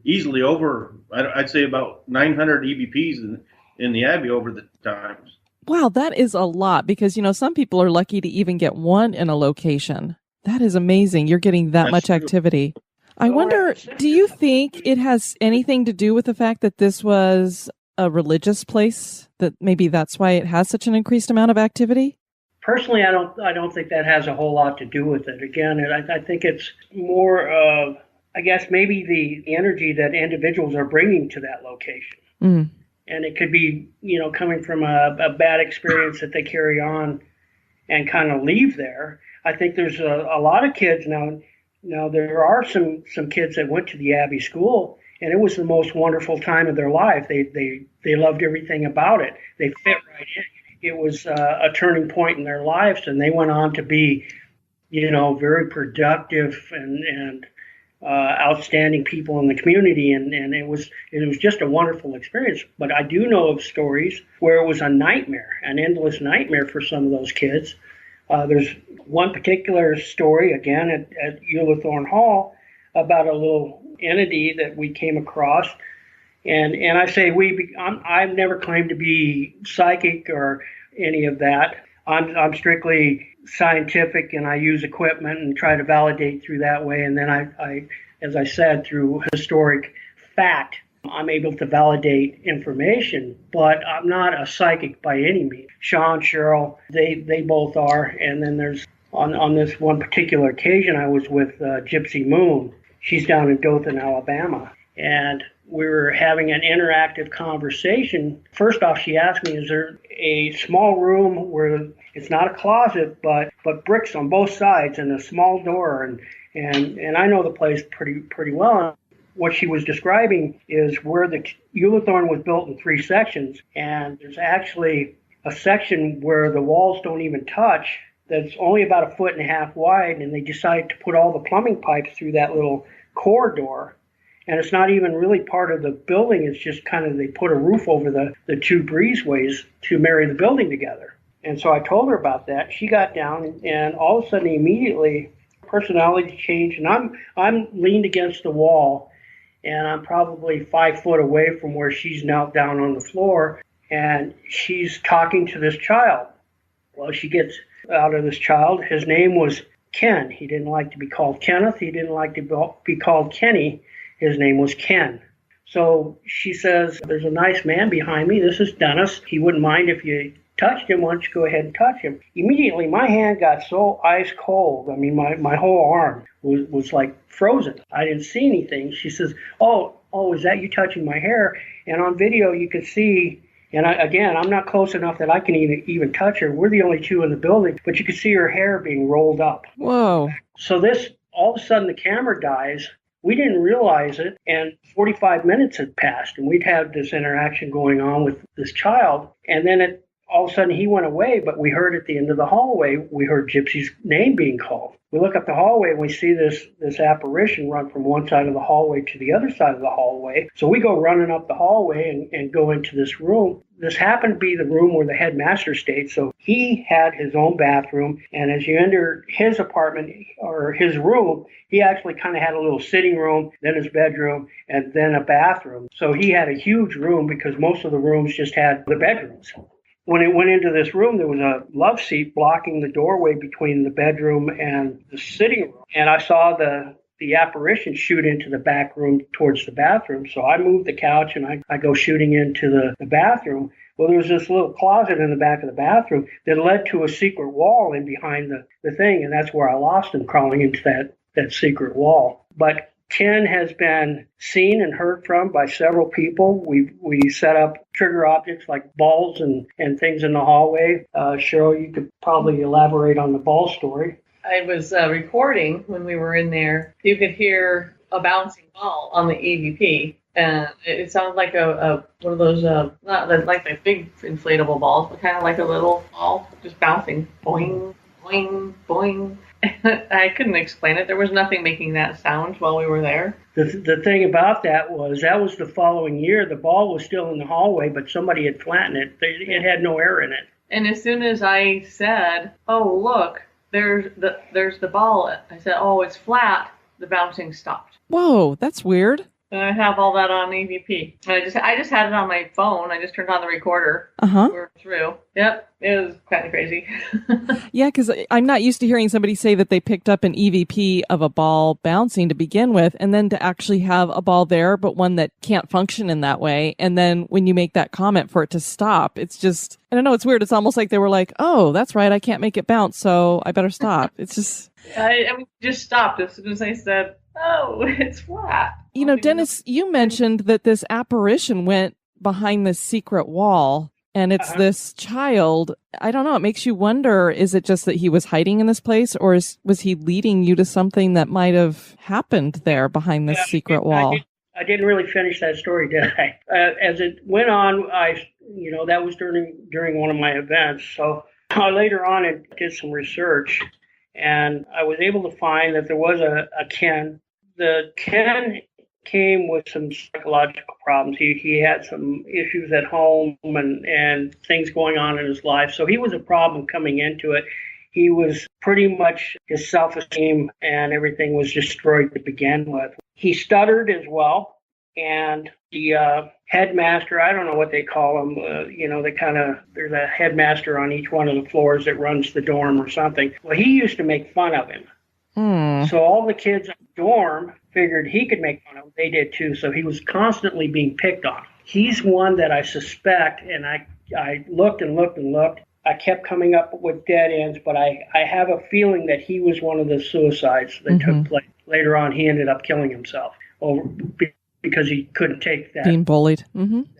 easily over, I'd say about 900 EVPs in the Abbey over the times. Wow, that is a lot, because, some people are lucky to even get one in a location. That is amazing. You're getting that much activity. I wonder, do you think it has anything to do with the fact that this was a religious place, that maybe that's why it has such an increased amount of activity? Personally, I don't think that has a whole lot to do with it. Again, I think it's more of, I guess, maybe the energy that individuals are bringing to that location. Mm. And it could be, coming from a bad experience that they carry on and kind of leave there. I think there's a lot of kids now. Now, there are some kids that went to the Abbey School, and it was the most wonderful time of their life. They loved everything about it. They fit right in. It was a turning point in their lives, and they went on to be, very productive and outstanding people in the community, and it was just a wonderful experience. But I do know of stories where it was a nightmare, an endless nightmare for some of those kids. There's one particular story, again, at Eulethorne Hall, about a little entity that we came across. And I say I've never claimed to be psychic or any of that. I'm strictly scientific, and I use equipment and try to validate through that way. And then I as I said, through historic fact, I'm able to validate information, but I'm not a psychic by any means. Sean, Cheryl, they both are. And then there's on this one particular occasion, I was with Gypsy Moon. She's down in Dothan, Alabama, and we were having an interactive conversation. First off, she asked me, is there a small room where it's not a closet, but bricks on both sides and a small door? And I know the place pretty well. What she was describing is where the Eulethorne was built in 3 sections, and there's actually a section where the walls don't even touch, that's only about 1.5 feet wide, and they decided to put all the plumbing pipes through that little corridor. And it's not even really part of the building. It's just kind of, they put a roof over the 2 breezeways to marry the building together. And so I told her about that. She got down, and all of a sudden, immediately, personality changed. And I'm leaned against the wall, and I'm probably 5 foot away from where she's knelt down on the floor, and she's talking to this child. Well, she gets out of this child. His name was Ken. He didn't like to be called Kenneth. He didn't like to be called Kenny. His name was Ken. So she says, there's a nice man behind me. This is Dennis. He wouldn't mind if you touched him. Why don't you go ahead and touch him? Immediately, my hand got so ice cold. I mean, my whole arm was like frozen. I didn't see anything. She says, oh, is that you touching my hair? And on video, you could see, and I'm not close enough that I can even touch her. We're the only two in the building, but you could see her hair being rolled up. Whoa. So this, all of a sudden, the camera dies. We didn't realize it, and 45 minutes had passed, and we'd had this interaction going on with this child, and then all of a sudden he went away, but we heard at the end of the hallway, we heard Gypsy's name being called. We look up the hallway and we see this apparition run from one side of the hallway to the other side of the hallway. So we go running up the hallway and go into this room. This happened to be the room where the headmaster stayed. So he had his own bathroom. And as you enter his apartment or his room, he actually kind of had a little sitting room, then his bedroom, and then a bathroom. So he had a huge room because most of the rooms just had the bedrooms. When it went into this room, there was a love seat blocking the doorway between the bedroom and the sitting room. And I saw the apparition shoot into the back room towards the bathroom. So I moved the couch and I go shooting into the bathroom. Well, there was this little closet in the back of the bathroom that led to a secret wall in behind the thing. And that's where I lost him, crawling into that secret wall. But Ken has been seen and heard from by several people. We set up trigger objects like balls and things in the hallway. Cheryl, you could probably elaborate on the ball story. I was recording when we were in there. You could hear a bouncing ball on the EVP. And it sounded like a one of those, not like the big inflatable balls, but kind of like a little ball just bouncing. Boing, boing, boing. I couldn't explain it. There was nothing making that sound while we were there. The thing about that was the following year. The ball was still in the hallway, but somebody had flattened it. It had no air in it. And as soon as I said, "Oh, look, there's the ball," I said, "Oh, it's flat." The bouncing stopped. Whoa, that's weird. And I have all that on EVP. And I just had it on my phone. I just turned on the recorder. We're through. Yep, it was kind of crazy. Yeah, because I'm not used to hearing somebody say that they picked up an EVP of a ball bouncing to begin with, and then to actually have a ball there, but one that can't function in that way. And then when you make that comment for it to stop, it's just, I don't know, it's weird. It's almost like they were like, oh, that's right, I can't make it bounce, so I better stop. It's just... I mean, just stopped as soon as I said, oh, it's flat. You know, Dennis, you mentioned that this apparition went behind this secret wall, and it's this child. I don't know. It makes you wonder, is it just that he was hiding in this place, or was he leading you to something that might have happened there behind this secret wall? I didn't really finish that story, did I? As it went on, that was during one of my events. So later on, I did some research, and I was able to find that there was a Ken. The Ken came with some psychological problems. He had some issues at home and things going on in his life. So he was a problem coming into it. He was pretty much, his self-esteem and everything was destroyed to begin with. He stuttered as well. And the headmaster, I don't know what they call him, there's a headmaster on each one of the floors that runs the dorm or something. Well, he used to make fun of him. So all the kids in the dorm figured he could make fun of him. They did too. So he was constantly being picked on. He's one that I suspect, and I looked and looked and looked. I kept coming up with dead ends, but I have a feeling that he was one of the suicides that took place. Later on, he ended up killing himself because he couldn't take that. Being bullied.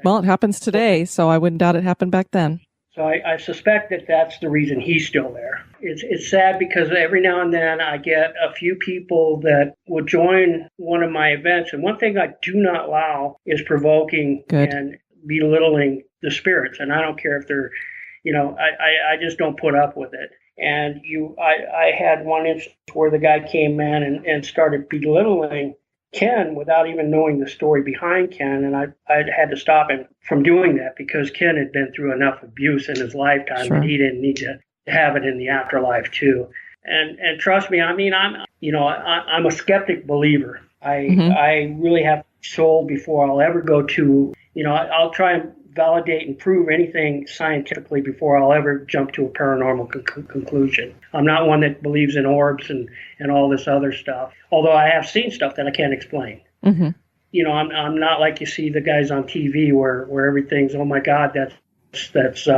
Well, it happens today, so I wouldn't doubt it happened back then. So I suspect that that's the reason he's still there. It's sad because every now and then I get a few people that will join one of my events. And one thing I do not allow is provoking and belittling the spirits. And I don't care if they're, I just don't put up with it. And I had one instance where the guy came in and started belittling Ken without even knowing the story behind Ken, and I had to stop him from doing that because Ken had been through enough abuse in his lifetime and he didn't need to have it in the afterlife too. And trust me, I mean, I'm a skeptic believer. I really have soul before I'll ever go to, I'll try and validate and prove anything scientifically before I'll ever jump to a paranormal conclusion. I'm not one that believes in orbs and all this other stuff, although I have seen stuff that I can't explain. I'm not like you see the guys on TV where everything's, oh my God, That's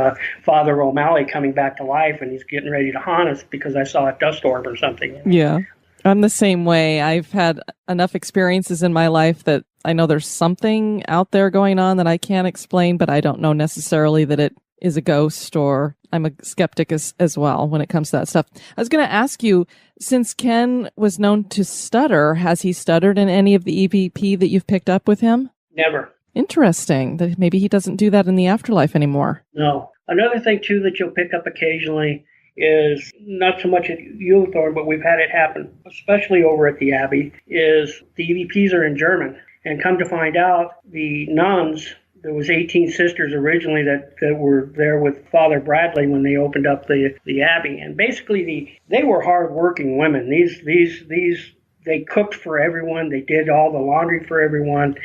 Father O'Malley coming back to life, and he's getting ready to haunt us because I saw a dust orb or something. Yeah. I'm the same way. I've had enough experiences in my life that I know there's something out there going on that I can't explain, but I don't know necessarily that it is a ghost, or I'm a skeptic as well when it comes to that stuff. I was going to ask you, since Ken was known to stutter, has he stuttered in any of the EVP that you've picked up with him? Never. Interesting. That maybe he doesn't do that in the afterlife anymore. No. Another thing, too, that you'll pick up occasionally is not so much at Ewithorn, but we've had it happen, especially over at the Abbey, is the EVPs are in German. And come to find out, the nuns, there was 18 sisters originally that were there with Father Bradley when they opened up the Abbey. And basically, they were hard-working women. They cooked for everyone. They did all the laundry for everyone.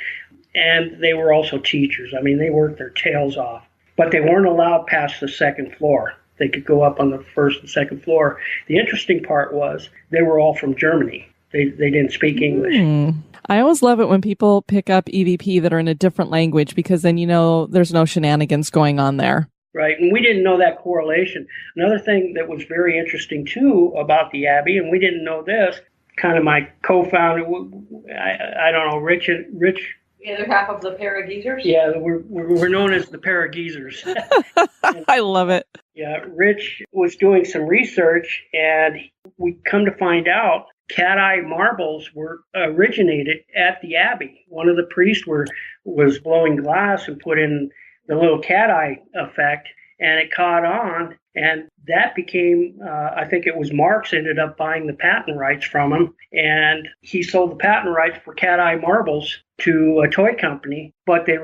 And they were also teachers. I mean, they worked their tails off. But they weren't allowed past the second floor. They could go up on the first and second floor. The interesting part was they were all from Germany. They didn't speak English. I always love it when people pick up EVP that are in a different language, because then you know there's no shenanigans going on there. Right, and we didn't know that correlation. Another thing that was very interesting, too, about the Abbey, and we didn't know this, kind of my co-founder, I don't know, Rich. The other half of the Parageezers? Yeah, we're known as the Parageezers. I love it. Yeah, Rich was doing some research, and we come to find out cat eye marbles were originated at the Abbey. One of the priests was blowing glass and put in the little cat eye effect, and it caught on, and that became, I think it was Marx ended up buying the patent rights from him, and he sold the patent rights for cat eye marbles to a toy company, but they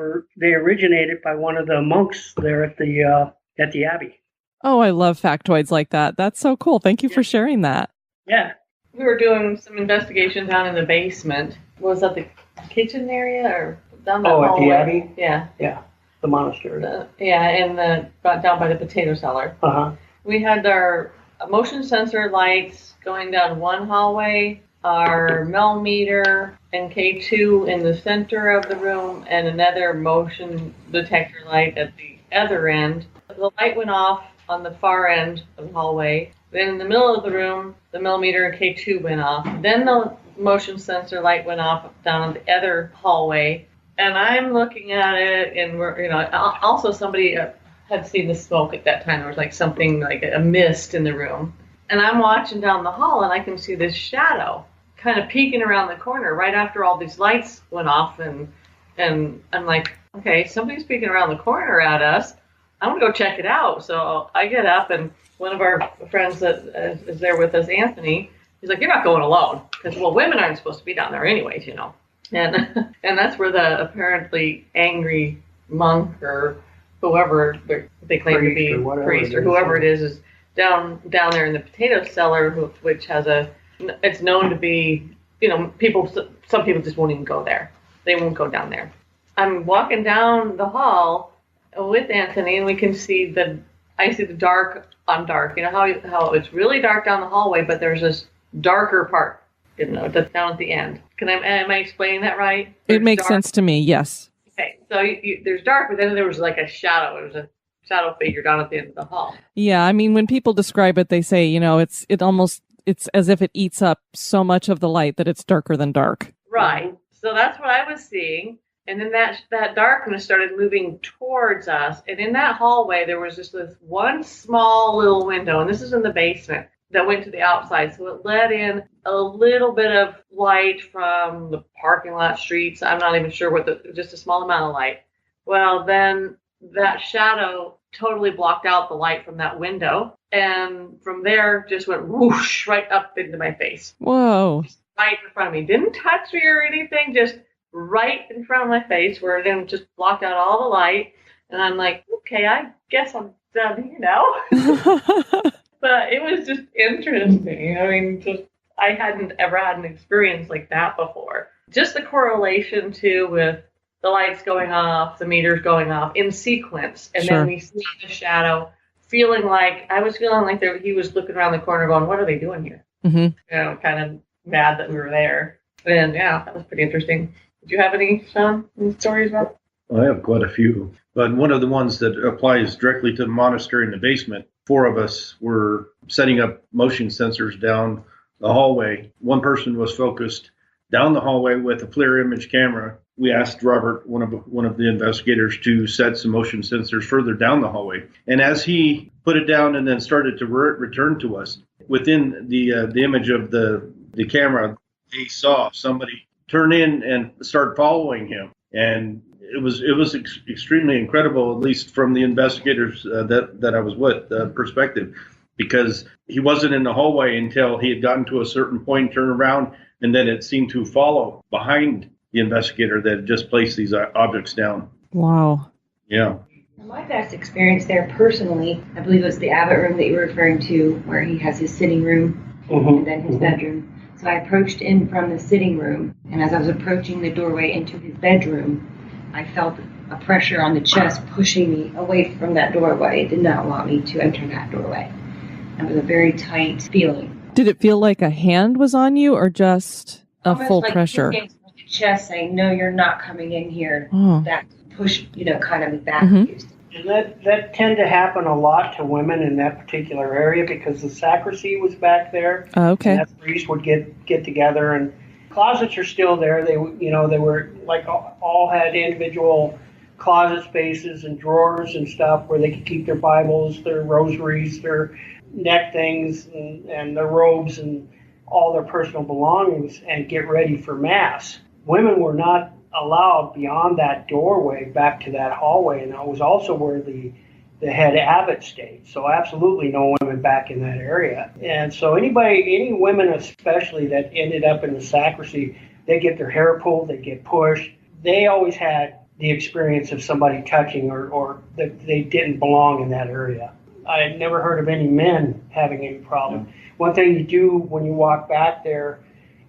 originated by one of the monks there at the Abbey. Oh, I love factoids like that. That's so cool. Thank you for sharing that. Yeah. We were doing some investigation down in the basement. Was that the kitchen area or down the hallway? At the Abbey? Yeah. Yeah, the monastery. Down by the potato cellar. Uh-huh. We had our motion sensor lights going down one hallway, our millimeter and K2 in the center of the room, and another motion detector light at the other end. The light went off on the far end of the hallway. Then in the middle of the room, the millimeter and K2 went off. Then the motion sensor light went off down on the other hallway. And I'm looking at it, and also somebody had seen the smoke at that time. There was like something like a mist in the room. And I'm watching down the hall, and I can see this shadow kind of peeking around the corner right after all these lights went off. And I'm like, okay, somebody's peeking around the corner at us. I'm going to go check it out. So I get up, and one of our friends that is there with us, Anthony, he's like, you're not going alone. Because, women aren't supposed to be down there anyways, And that's where the apparently angry monk or whoever they claim to be, priest or whoever it is down there in the potato cellar, which it's known to be, some people just won't even go there. They won't go down there. I'm walking down the hall with Anthony, and we can see I see the dark on dark. How it's really dark down the hallway, but there's this darker part, that's down at the end. Am I explaining that right? It makes sense to me, yes. Okay, so there's dark, but then there was like a shadow. It was a shadow figure down at the end of the hall. Yeah, I mean, when people describe it, they say, it's as if it eats up so much of the light that it's darker than dark. Right. So that's what I was seeing. And then that darkness started moving towards us. And in that hallway, there was just this one small little window, and this is in the basement, that went to the outside. So it let in a little bit of light from the parking lot streets. I'm not even sure just a small amount of light. Well, then that shadow totally blocked out the light from that window. And from there, just went whoosh right up into my face. Whoa. Just right in front of me. Didn't touch me or anything, just right in front of my face, where it then just blocked out all the light. And I'm like, okay, I guess I'm done, But it was just interesting. I mean, I hadn't ever had an experience like that before. Just the correlation too with the lights going off, the meters going off in sequence, and Sure. then we see the shadow. I was feeling like he was looking around the corner, going, "What are they doing here?" Mm-hmm. Kind of mad that we were there. And yeah, that was pretty interesting. Did you have any, Sean, stories about? I have quite a few. But one of the ones that applies directly to the monastery in the basement, 4 of us were setting up motion sensors down the hallway. One person was focused down the hallway with a FLIR image camera. We asked Robert, one of the investigators, to set some motion sensors further down the hallway. And as he put it down and then started to return to us, within the image of the camera, they saw somebody turn in and start following him. And it was extremely incredible, at least from the investigators that I was with perspective, because he wasn't in the hallway until he had gotten to a certain point, turned around, and then it seemed to follow behind the investigator that had just placed these objects down. Wow. Yeah. My best experience there personally, I believe it was the Abbot room that you're referring to, where he has his sitting room and then his bedroom. So I approached in from the sitting room, and as I was approaching the doorway into his bedroom, I felt a pressure on the chest pushing me away from that doorway. It did not want me to enter that doorway. It was a very tight feeling. Did it feel like a hand was on you or just a Almost full like pressure? the chest saying, no, you're not coming in here. Oh. That push, kind of back. And that tend to happen a lot to women in that particular area because the sacristy was back there. Oh, okay. And that priests would get together, and closets are still there. They were like all had individual closet spaces and drawers and stuff where they could keep their Bibles, their rosaries, their neck things, and their robes and all their personal belongings, and get ready for Mass. Women were not allowed beyond that doorway back to that hallway, and that was also where the head abbot stayed. So absolutely no women back in that area. And so any women especially that ended up in the sacristy, they get their hair pulled, they get pushed. They always had the experience of somebody touching or that they didn't belong in that area. I had never heard of any men having any problem. One thing you do when you walk back there,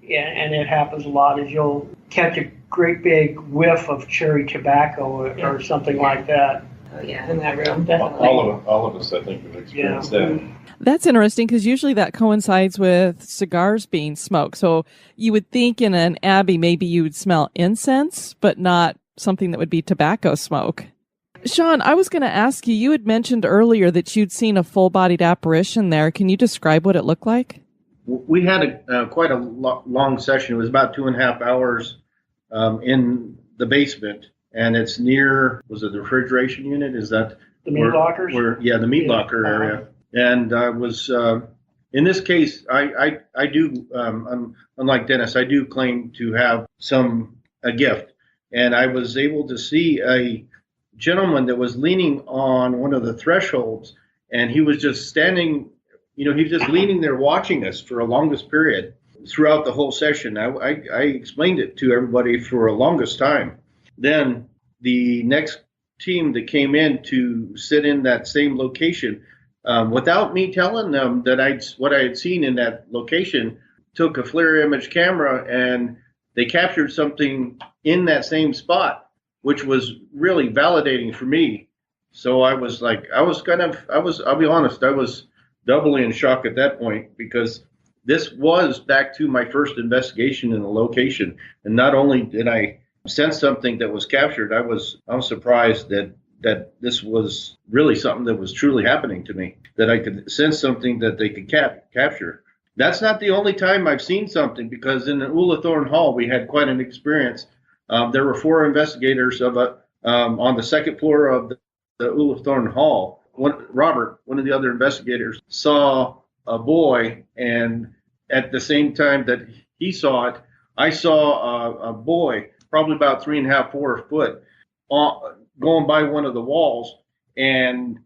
and it happens a lot, is you'll catch a great big whiff of cherry tobacco or something like that. Oh yeah, in that room, definitely. All of us, I think, have experienced that. That's interesting because usually that coincides with cigars being smoked. So you would think in an abbey maybe you would smell incense, but not something that would be tobacco smoke. Sean, I was going to ask you, you had mentioned earlier that you'd seen a full-bodied apparition there. Can you describe what it looked like? We had quite a long session. It was about 2.5 hours in the basement, and it's near, was it the refrigeration unit? Is that the meat lockers? The meat locker area. And I was, in this case, I do, unlike Dennis, I do claim to have a gift. And I was able to see a gentleman that was leaning on one of the thresholds, and he was just standing, he was just leaning there watching us for a longest period throughout the whole session. I explained it to everybody for a longest time. Then the next team that came in to sit in that same location, without me telling them that what I had seen in that location, took a FLIR image camera and they captured something in that same spot, which was really validating for me. So I was like, I'll be honest, I was doubly in shock at that point, because this was back to my first investigation in the location. And not only did I sense something that was captured, I was surprised that this was really something that was truly happening to me, that I could sense something that they could capture. That's not the only time I've seen something, because in the Ullathorne Hall, we had quite an experience. There were 4 investigators on the second floor of the Ullathorne Hall. Robert, one of the other investigators, saw a boy, and at the same time that he saw it, I saw a boy, probably about 3.5, 4 foot, going by one of the walls, and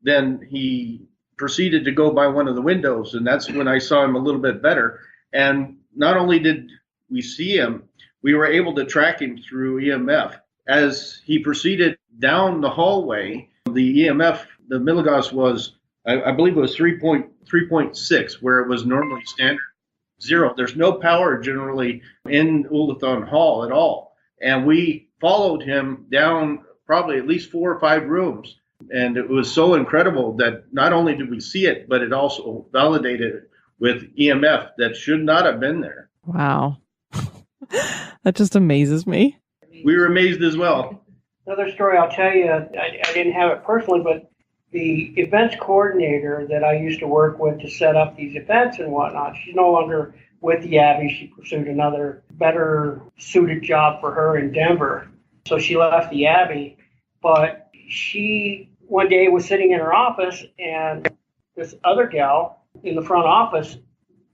then he proceeded to go by one of the windows, and that's when I saw him a little bit better. And not only did we see him, we were able to track him through EMF. As he proceeded down the hallway, the EMF, the milligauss was, I believe it was 3.6, where it was normally standard 0. There's no power generally in Ullathorne Hall at all. And we followed him down probably at least 4 or 5 rooms. And it was so incredible that not only did we see it, but it also validated it with EMF that should not have been there. Wow. That just amazes me. We were amazed as well. Another story I'll tell you, I didn't have it personally, but the events coordinator that I used to work with to set up these events and whatnot, she's no longer with the Abbey. She pursued another better suited job for her in Denver. So she left the Abbey, but she one day was sitting in her office, and this other gal in the front office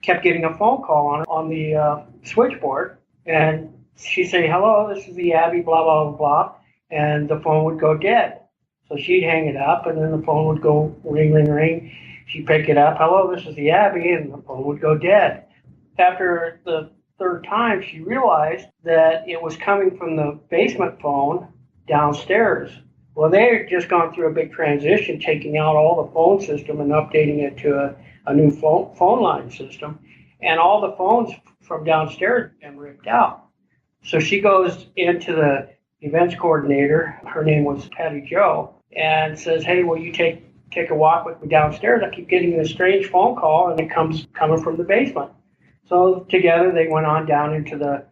kept getting a phone call on the switchboard, and she'd say, "Hello, this is the Abbey, blah, blah, blah, blah," and the phone would go dead. So she'd hang it up, and then the phone would go ring, ring, ring. She'd pick it up, "Hello, this is the Abbey," and the phone would go dead. After the third time, she realized that it was coming from the basement phone downstairs. Well, they had just gone through a big transition, taking out all the phone system and updating it to a new phone line system. And all the phones from downstairs had been ripped out. So she goes into the events coordinator, her name was Patty Jo, and says, "Hey, will you take a walk with me downstairs? I keep getting this strange phone call, and it coming from the basement." So together they went on down into the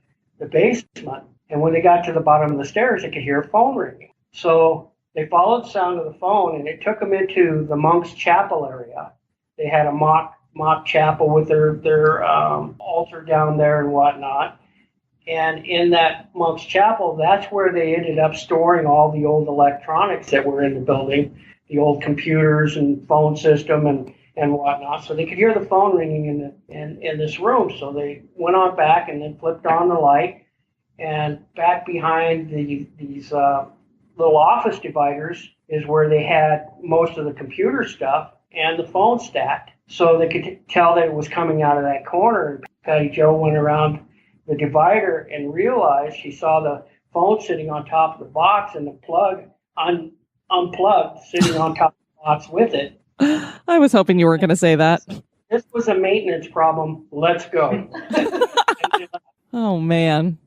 basement. And when they got to the bottom of the stairs, they could hear a phone ringing. So they followed the sound of the phone, and it took them into the monks' chapel area. They had a mock chapel with their altar down there and whatnot. And in that monk's chapel, that's where they ended up storing all the old electronics that were in the building, the old computers and phone system and whatnot. So they could hear the phone ringing in this room. So they went on back and then flipped on the light, and back behind these little office dividers is where they had most of the computer stuff and the phone stacked. So they could tell that it was coming out of that corner. And Patty Jo went around the divider and realized she saw the phone sitting on top of the box and the plug unplugged sitting on top of the box with it. I was hoping you weren't going to say that. This was a maintenance problem. Let's go. Oh, man.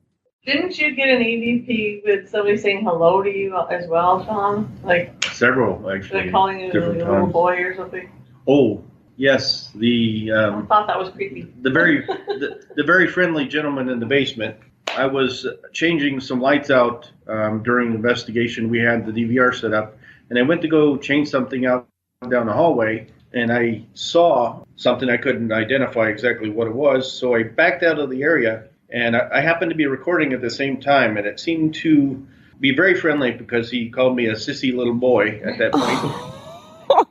Didn't you get an EVP with somebody saying hello to you as well, Sean? Like several, actually. Like calling you a little boy or something? Oh, yes. I thought that was creepy. The very friendly gentleman in the basement. I was changing some lights out during the investigation. We had the DVR set up, and I went to go change something out down the hallway, and I saw something I couldn't identify exactly what it was, so I backed out of the area. And I happened to be recording at the same time, and it seemed to be very friendly because he called me a sissy little boy at that point.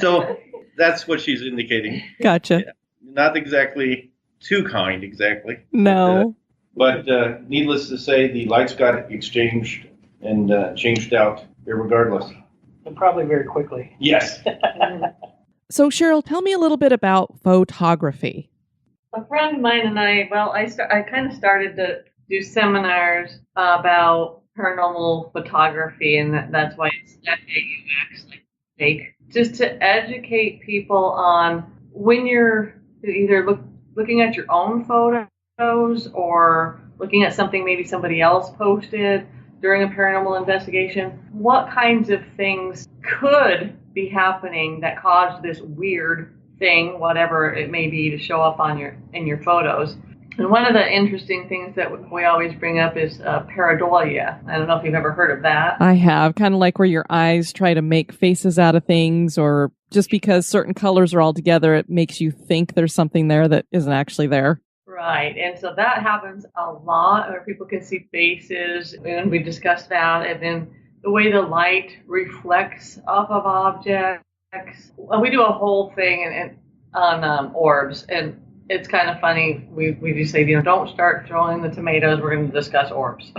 So that's what she's indicating. Gotcha. Yeah, not exactly too kind, exactly. No. But needless to say, the lights got exchanged and changed out regardless. And probably very quickly. Yes. So, Cheryl, tell me a little bit about photography. A friend of mine and I kind of started to do seminars about paranormal photography, and that's why it's FAUX, like fake, just to educate people on when you're either looking at your own photos or looking at something maybe somebody else posted during a paranormal investigation, what kinds of things could be happening that caused this weird thing, whatever it may be, to show up in your photos. And one of the interesting things that we always bring up is pareidolia. I don't know if you've ever heard of that. I have, kind of like where your eyes try to make faces out of things, or just because certain colors are all together, it makes you think there's something there that isn't actually there. Right, and so that happens a lot where people can see faces, and we discussed that, and then the way the light reflects off of objects. We do a whole thing on orbs, and it's kind of funny. We just say, don't start throwing the tomatoes. We're going to discuss orbs.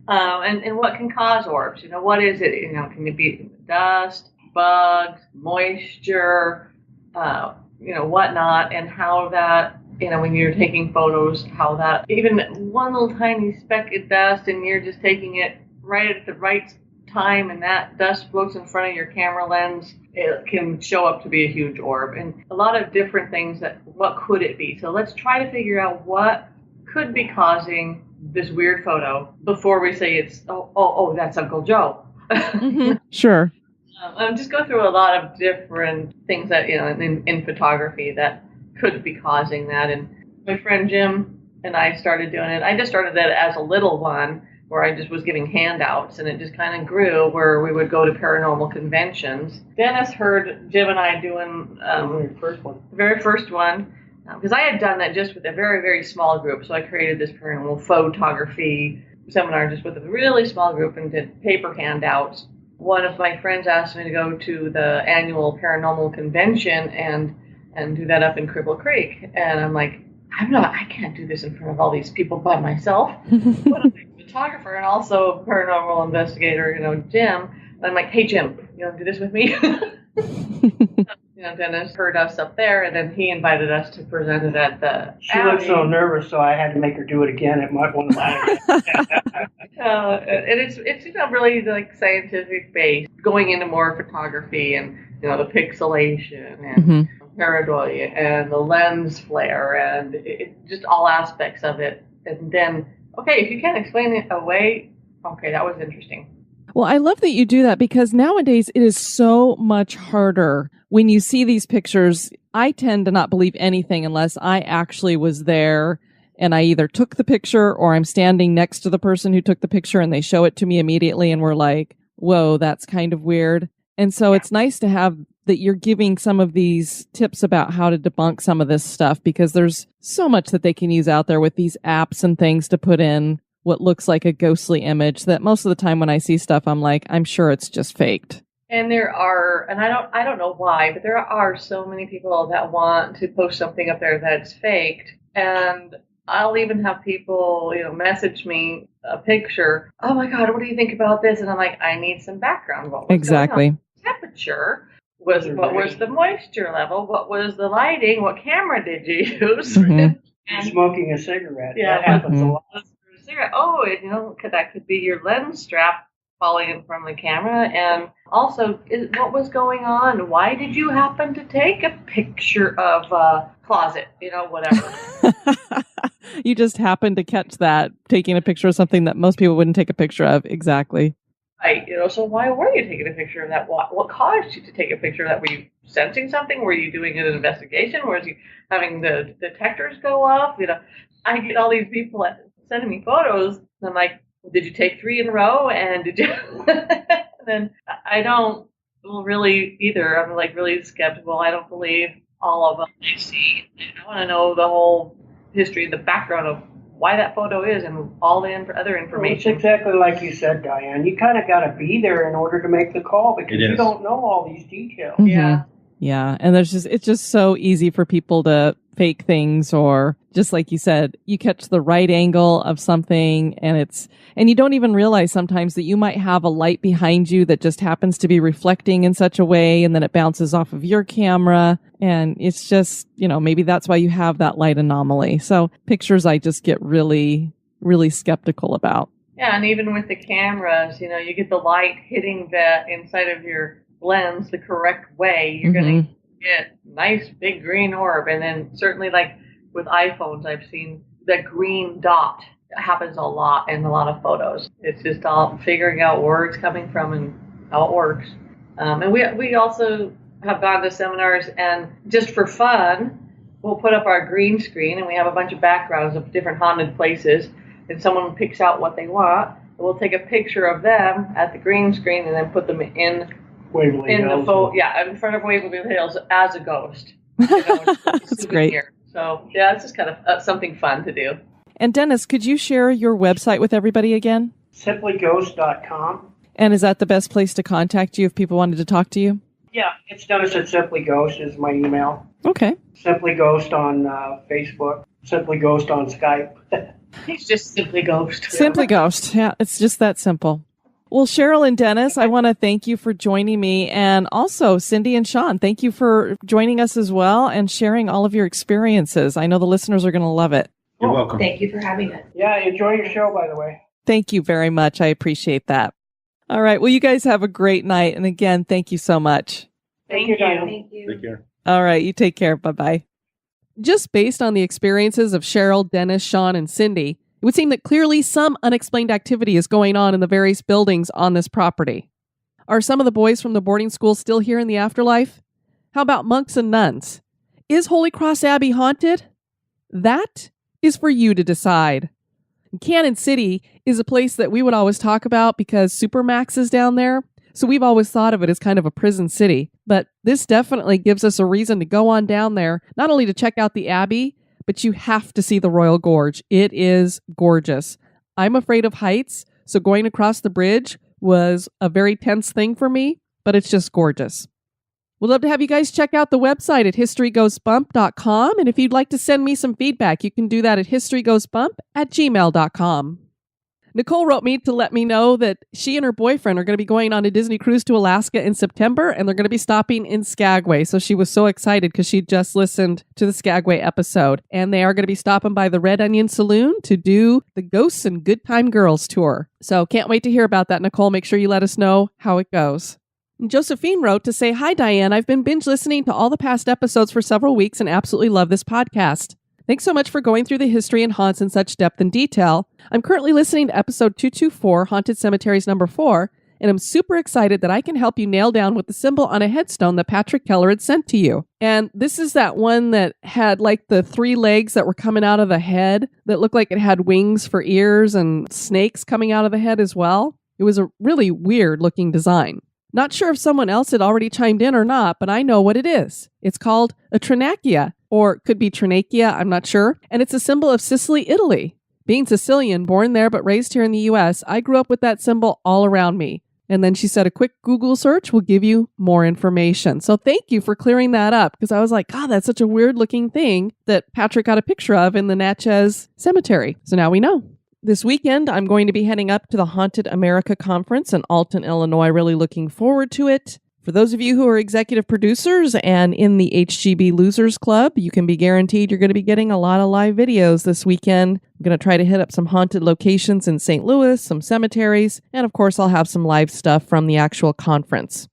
And what can cause orbs? What is it? Can it be dust, bugs, moisture, whatnot, and how that, when you're taking photos, how that, even one little tiny speck of dust, and you're just taking it right at the right time, and that dust floats in front of your camera lens, it can show up to be a huge orb. And a lot of different things what could it be? So let's try to figure out what could be causing this weird photo before we say it's, that's Uncle Joe. Mm-hmm. Sure. Just go through a lot of different things that, in photography that could be causing that. And my friend Jim and I started doing it. I just started that as a little one. where I just was giving handouts, and it just kind of grew where we would go to paranormal conventions. Dennis heard Jim and I doing The very first one, because I had done that just with a very, very small group. So I created this paranormal photography seminar just with a really small group and did paper handouts. One of my friends asked me to go to the annual paranormal convention and do that up in Cripple Creek. And I'm like, I can't do this in front of all these people by myself. But I'm a photographer and also a paranormal investigator, Jim. And I'm like, hey, Jim, you want to do this with me? Dennis heard us up there, and then he invited us to present it at the She looked so nervous, so I had to make her do it again. It might want to lie. And it's really like scientific based, going into more photography and the pixelation and pareidolia and the lens flare and just all aspects of it. And then, okay, if you can't explain it away, okay, that was interesting. Well, I love that you do that because nowadays it is so much harder. When you see these pictures, I tend to not believe anything unless I actually was there and I either took the picture or I'm standing next to the person who took the picture and they show it to me immediately and we're like, whoa, that's kind of weird. And so it's nice to have that you're giving some of these tips about how to debunk some of this stuff because there's so much that they can use out there with these apps and things to put in what looks like a ghostly image that most of the time when I see stuff, I'm like, I'm sure it's just faked. And there are, and I don't know why, but there are so many people that want to post something up there that's faked. And I'll even have people, message me a picture. Oh my God, what do you think about this? And I'm like, I need some background. What was going on? Temperature. What was the moisture level? What was the lighting? What camera did you use? And smoking a cigarette. Yeah, that happens a lot. Oh, that could be your lens strap falling from the camera. And also, what was going on? Why did you happen to take a picture of a closet? Whatever. You just happened to catch that, taking a picture of something that most people wouldn't take a picture of. Exactly. Right. So why were you taking a picture of that? What caused you to take a picture of that? Were you sensing something? Were you doing an investigation? Was you having the detectors go off? I get all these people sending me photos. And I'm like, did you take 3 in a row? And did you? And then I don't really either. I'm like really skeptical. I don't believe all of them I see. I want to know the whole history, the background of why that photo is and all the other information. Well, it's exactly like you said, Diane. You kind of got to be there in order to make the call because you don't know all these details. Mm-hmm. Yeah. And it's just so easy for people to fake things, or just like you said, you catch the right angle of something and you don't even realize sometimes that you might have a light behind you that just happens to be reflecting in such a way, and then it bounces off of your camera. And it's just, maybe that's why you have that light anomaly. So pictures I just get really, really skeptical about. Yeah. And even with the cameras, you get the light hitting the inside of your lens the correct way, you're going to get nice big green orb. And then certainly like with iPhones, I've seen the green dot happens a lot in a lot of photos. It's just all figuring out where it's coming from and how it works. And we also have gone to seminars, and just for fun, we'll put up our green screen and we have a bunch of backgrounds of different haunted places, and someone picks out what they want. And we'll take a picture of them at the green screen and then put them in Waverly Hills. In front of Waverly Hills as a ghost. That's great. So yeah, it's just kind of something fun to do. And Dennis, could you share your website with everybody again? SimplyGhost.com. And is that the best place to contact you if people wanted to talk to you? Yeah, it's Dennis at Simply Ghost is my email. Okay. Simply Ghost on Facebook. Simply Ghost on Skype. He's just Simply Ghost. Simply Ghost. Yeah, it's just that simple. Well, Cheryl and Dennis, I want to thank you for joining me. And also, Cindy and Sean, thank you for joining us as well and sharing all of your experiences. I know the listeners are going to love it. You're welcome. Thank you for having us. Yeah, enjoy your show, by the way. Thank you very much. I appreciate that. All right. Well, you guys have a great night. And again, thank you so much. Thank you, Diane. Thank you. Take care. All right. You take care. Bye-bye. Just based on the experiences of Cheryl, Dennis, Sean, and Cindy, it would seem that clearly some unexplained activity is going on in the various buildings on this property. Are some of the boys from the boarding school still here in the afterlife? How about monks and nuns? Is Holy Cross Abbey haunted? That is for you to decide. Canon City is a place that we would always talk about because Supermax is down there. So we've always thought of it as kind of a prison city. But this definitely gives us a reason to go on down there, not only to check out the Abbey, but you have to see the Royal Gorge. It is gorgeous. I'm afraid of heights, so going across the bridge was a very tense thing for me, but it's just gorgeous. We'd love to have you guys check out the website at historygoesbump.com. And if you'd like to send me some feedback, you can do that at historygoesbump@gmail.com. Nicole wrote me to let me know that she and her boyfriend are going to be going on a Disney cruise to Alaska in September, and they're going to be stopping in Skagway. So she was so excited because she just listened to the Skagway episode. And they are going to be stopping by the Red Onion Saloon to do the Ghosts and Good Time Girls tour. So can't wait to hear about that, Nicole. Make sure you let us know how it goes. And Josephine wrote to say, "Hi, Diane. I've been binge listening to all the past episodes for several weeks and absolutely love this podcast. Thanks so much for going through the history and haunts in such depth and detail. I'm currently listening to episode 224, Haunted Cemeteries number 4, and I'm super excited that I can help you nail down what the symbol on a headstone that Patrick Keller had sent to you. And this is that one that had like the 3 legs that were coming out of the head that looked like it had wings for ears and snakes coming out of the head as well. It was a really weird looking design. Not sure if someone else had already chimed in or not, but I know what it is. It's called a trinachia, or it could be trinachia, I'm not sure. And it's a symbol of Sicily, Italy. Being Sicilian, born there but raised here in the U.S., I grew up with that symbol all around me. And then she said a quick Google search will give you more information. So thank you for clearing that up, because I was like, God, that's such a weird looking thing that Patrick got a picture of in the Natchez Cemetery. So now we know. This weekend, I'm going to be heading up to the Haunted America Conference in Alton, Illinois. Really looking forward to it. For those of you who are executive producers and in the HGB Losers Club, you can be guaranteed you're going to be getting a lot of live videos this weekend. I'm going to try to hit up some haunted locations in St. Louis, some cemeteries, and of course, I'll have some live stuff from the actual conference.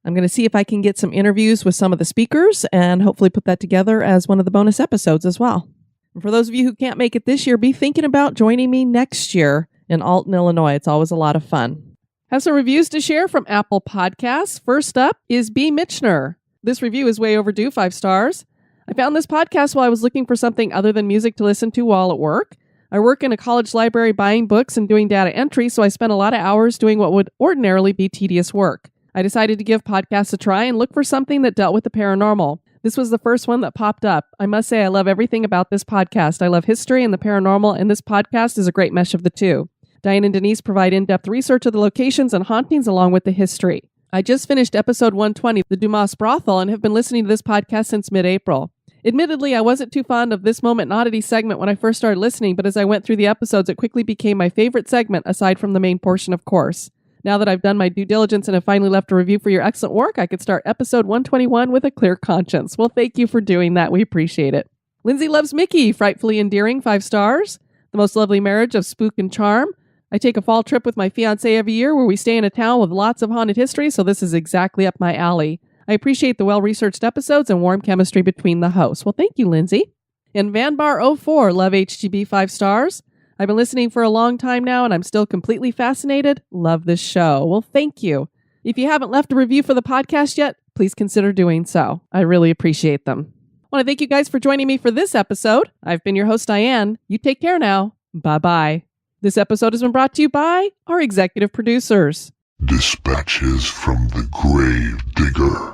I'm going to see if I can get some interviews with some of the speakers and hopefully put that together as one of the bonus episodes as well. And for those of you who can't make it this year, be thinking about joining me next year in Alton, Illinois. It's always a lot of fun. Have some reviews to share from Apple Podcasts. First up is B. Mitchner. This review is way overdue, 5 stars. I found this podcast while I was looking for something other than music to listen to while at work. I work in a college library buying books and doing data entry, so I spent a lot of hours doing what would ordinarily be tedious work. I decided to give podcasts a try and look for something that dealt with the paranormal. This was the first one that popped up. I must say I love everything about this podcast. I love history and the paranormal, and this podcast is a great mesh of the two. Diane and Denise provide in-depth research of the locations and hauntings along with the history. I just finished episode 120, The Dumas Brothel, and have been listening to this podcast since mid-April. Admittedly, I wasn't too fond of This Moment in Oddity segment when I first started listening, but as I went through the episodes, it quickly became my favorite segment, aside from the main portion, of course. Now that I've done my due diligence and have finally left a review for your excellent work, I could start episode 121 with a clear conscience. Well, thank you for doing that. We appreciate it. Lindsay loves Mickey, frightfully endearing, 5 stars. The most lovely marriage of spook and charm. I take a fall trip with my fiancé every year where we stay in a town with lots of haunted history, so this is exactly up my alley. I appreciate the well-researched episodes and warm chemistry between the hosts. Well, thank you, Lindsay. And Vanbar04, love HGB, 5 stars. I've been listening for a long time now, and I'm still completely fascinated. Love this show. Well, thank you. If you haven't left a review for the podcast yet, please consider doing so. I really appreciate them. I want to thank you guys for joining me for this episode. I've been your host, Diane. You take care now. Bye-bye. This episode has been brought to you by our executive producers. Dispatches from the Grave Digger.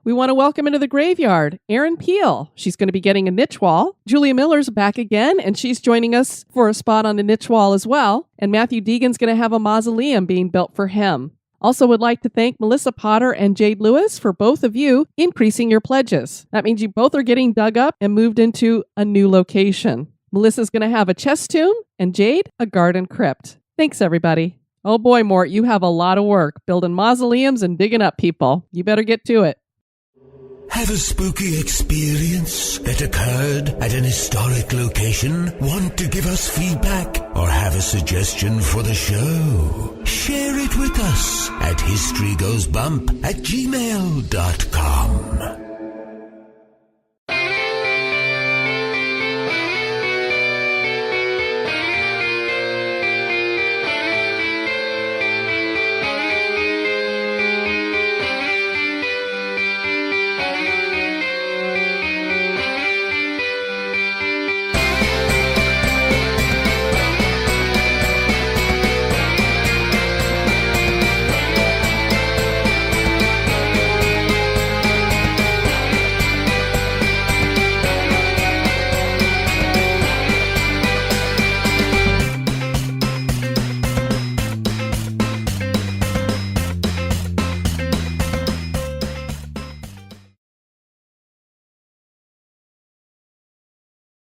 We want to welcome into the graveyard Erin Peel. She's going to be getting a niche wall. Julia Miller's back again, and she's joining us for a spot on the niche wall as well. And Matthew Deegan's going to have a mausoleum being built for him. Also would like to thank Melissa Potter and Jade Lewis for both of you increasing your pledges. That means you both are getting dug up and moved into a new location. Melissa's going to have a chest tomb, and Jade, a garden crypt. Thanks, everybody. Oh boy, Mort, you have a lot of work building mausoleums and digging up people. You better get to it. Have a spooky experience that occurred at an historic location? Want to give us feedback or have a suggestion for the show? Share it with us at historygoesbump@gmail.com.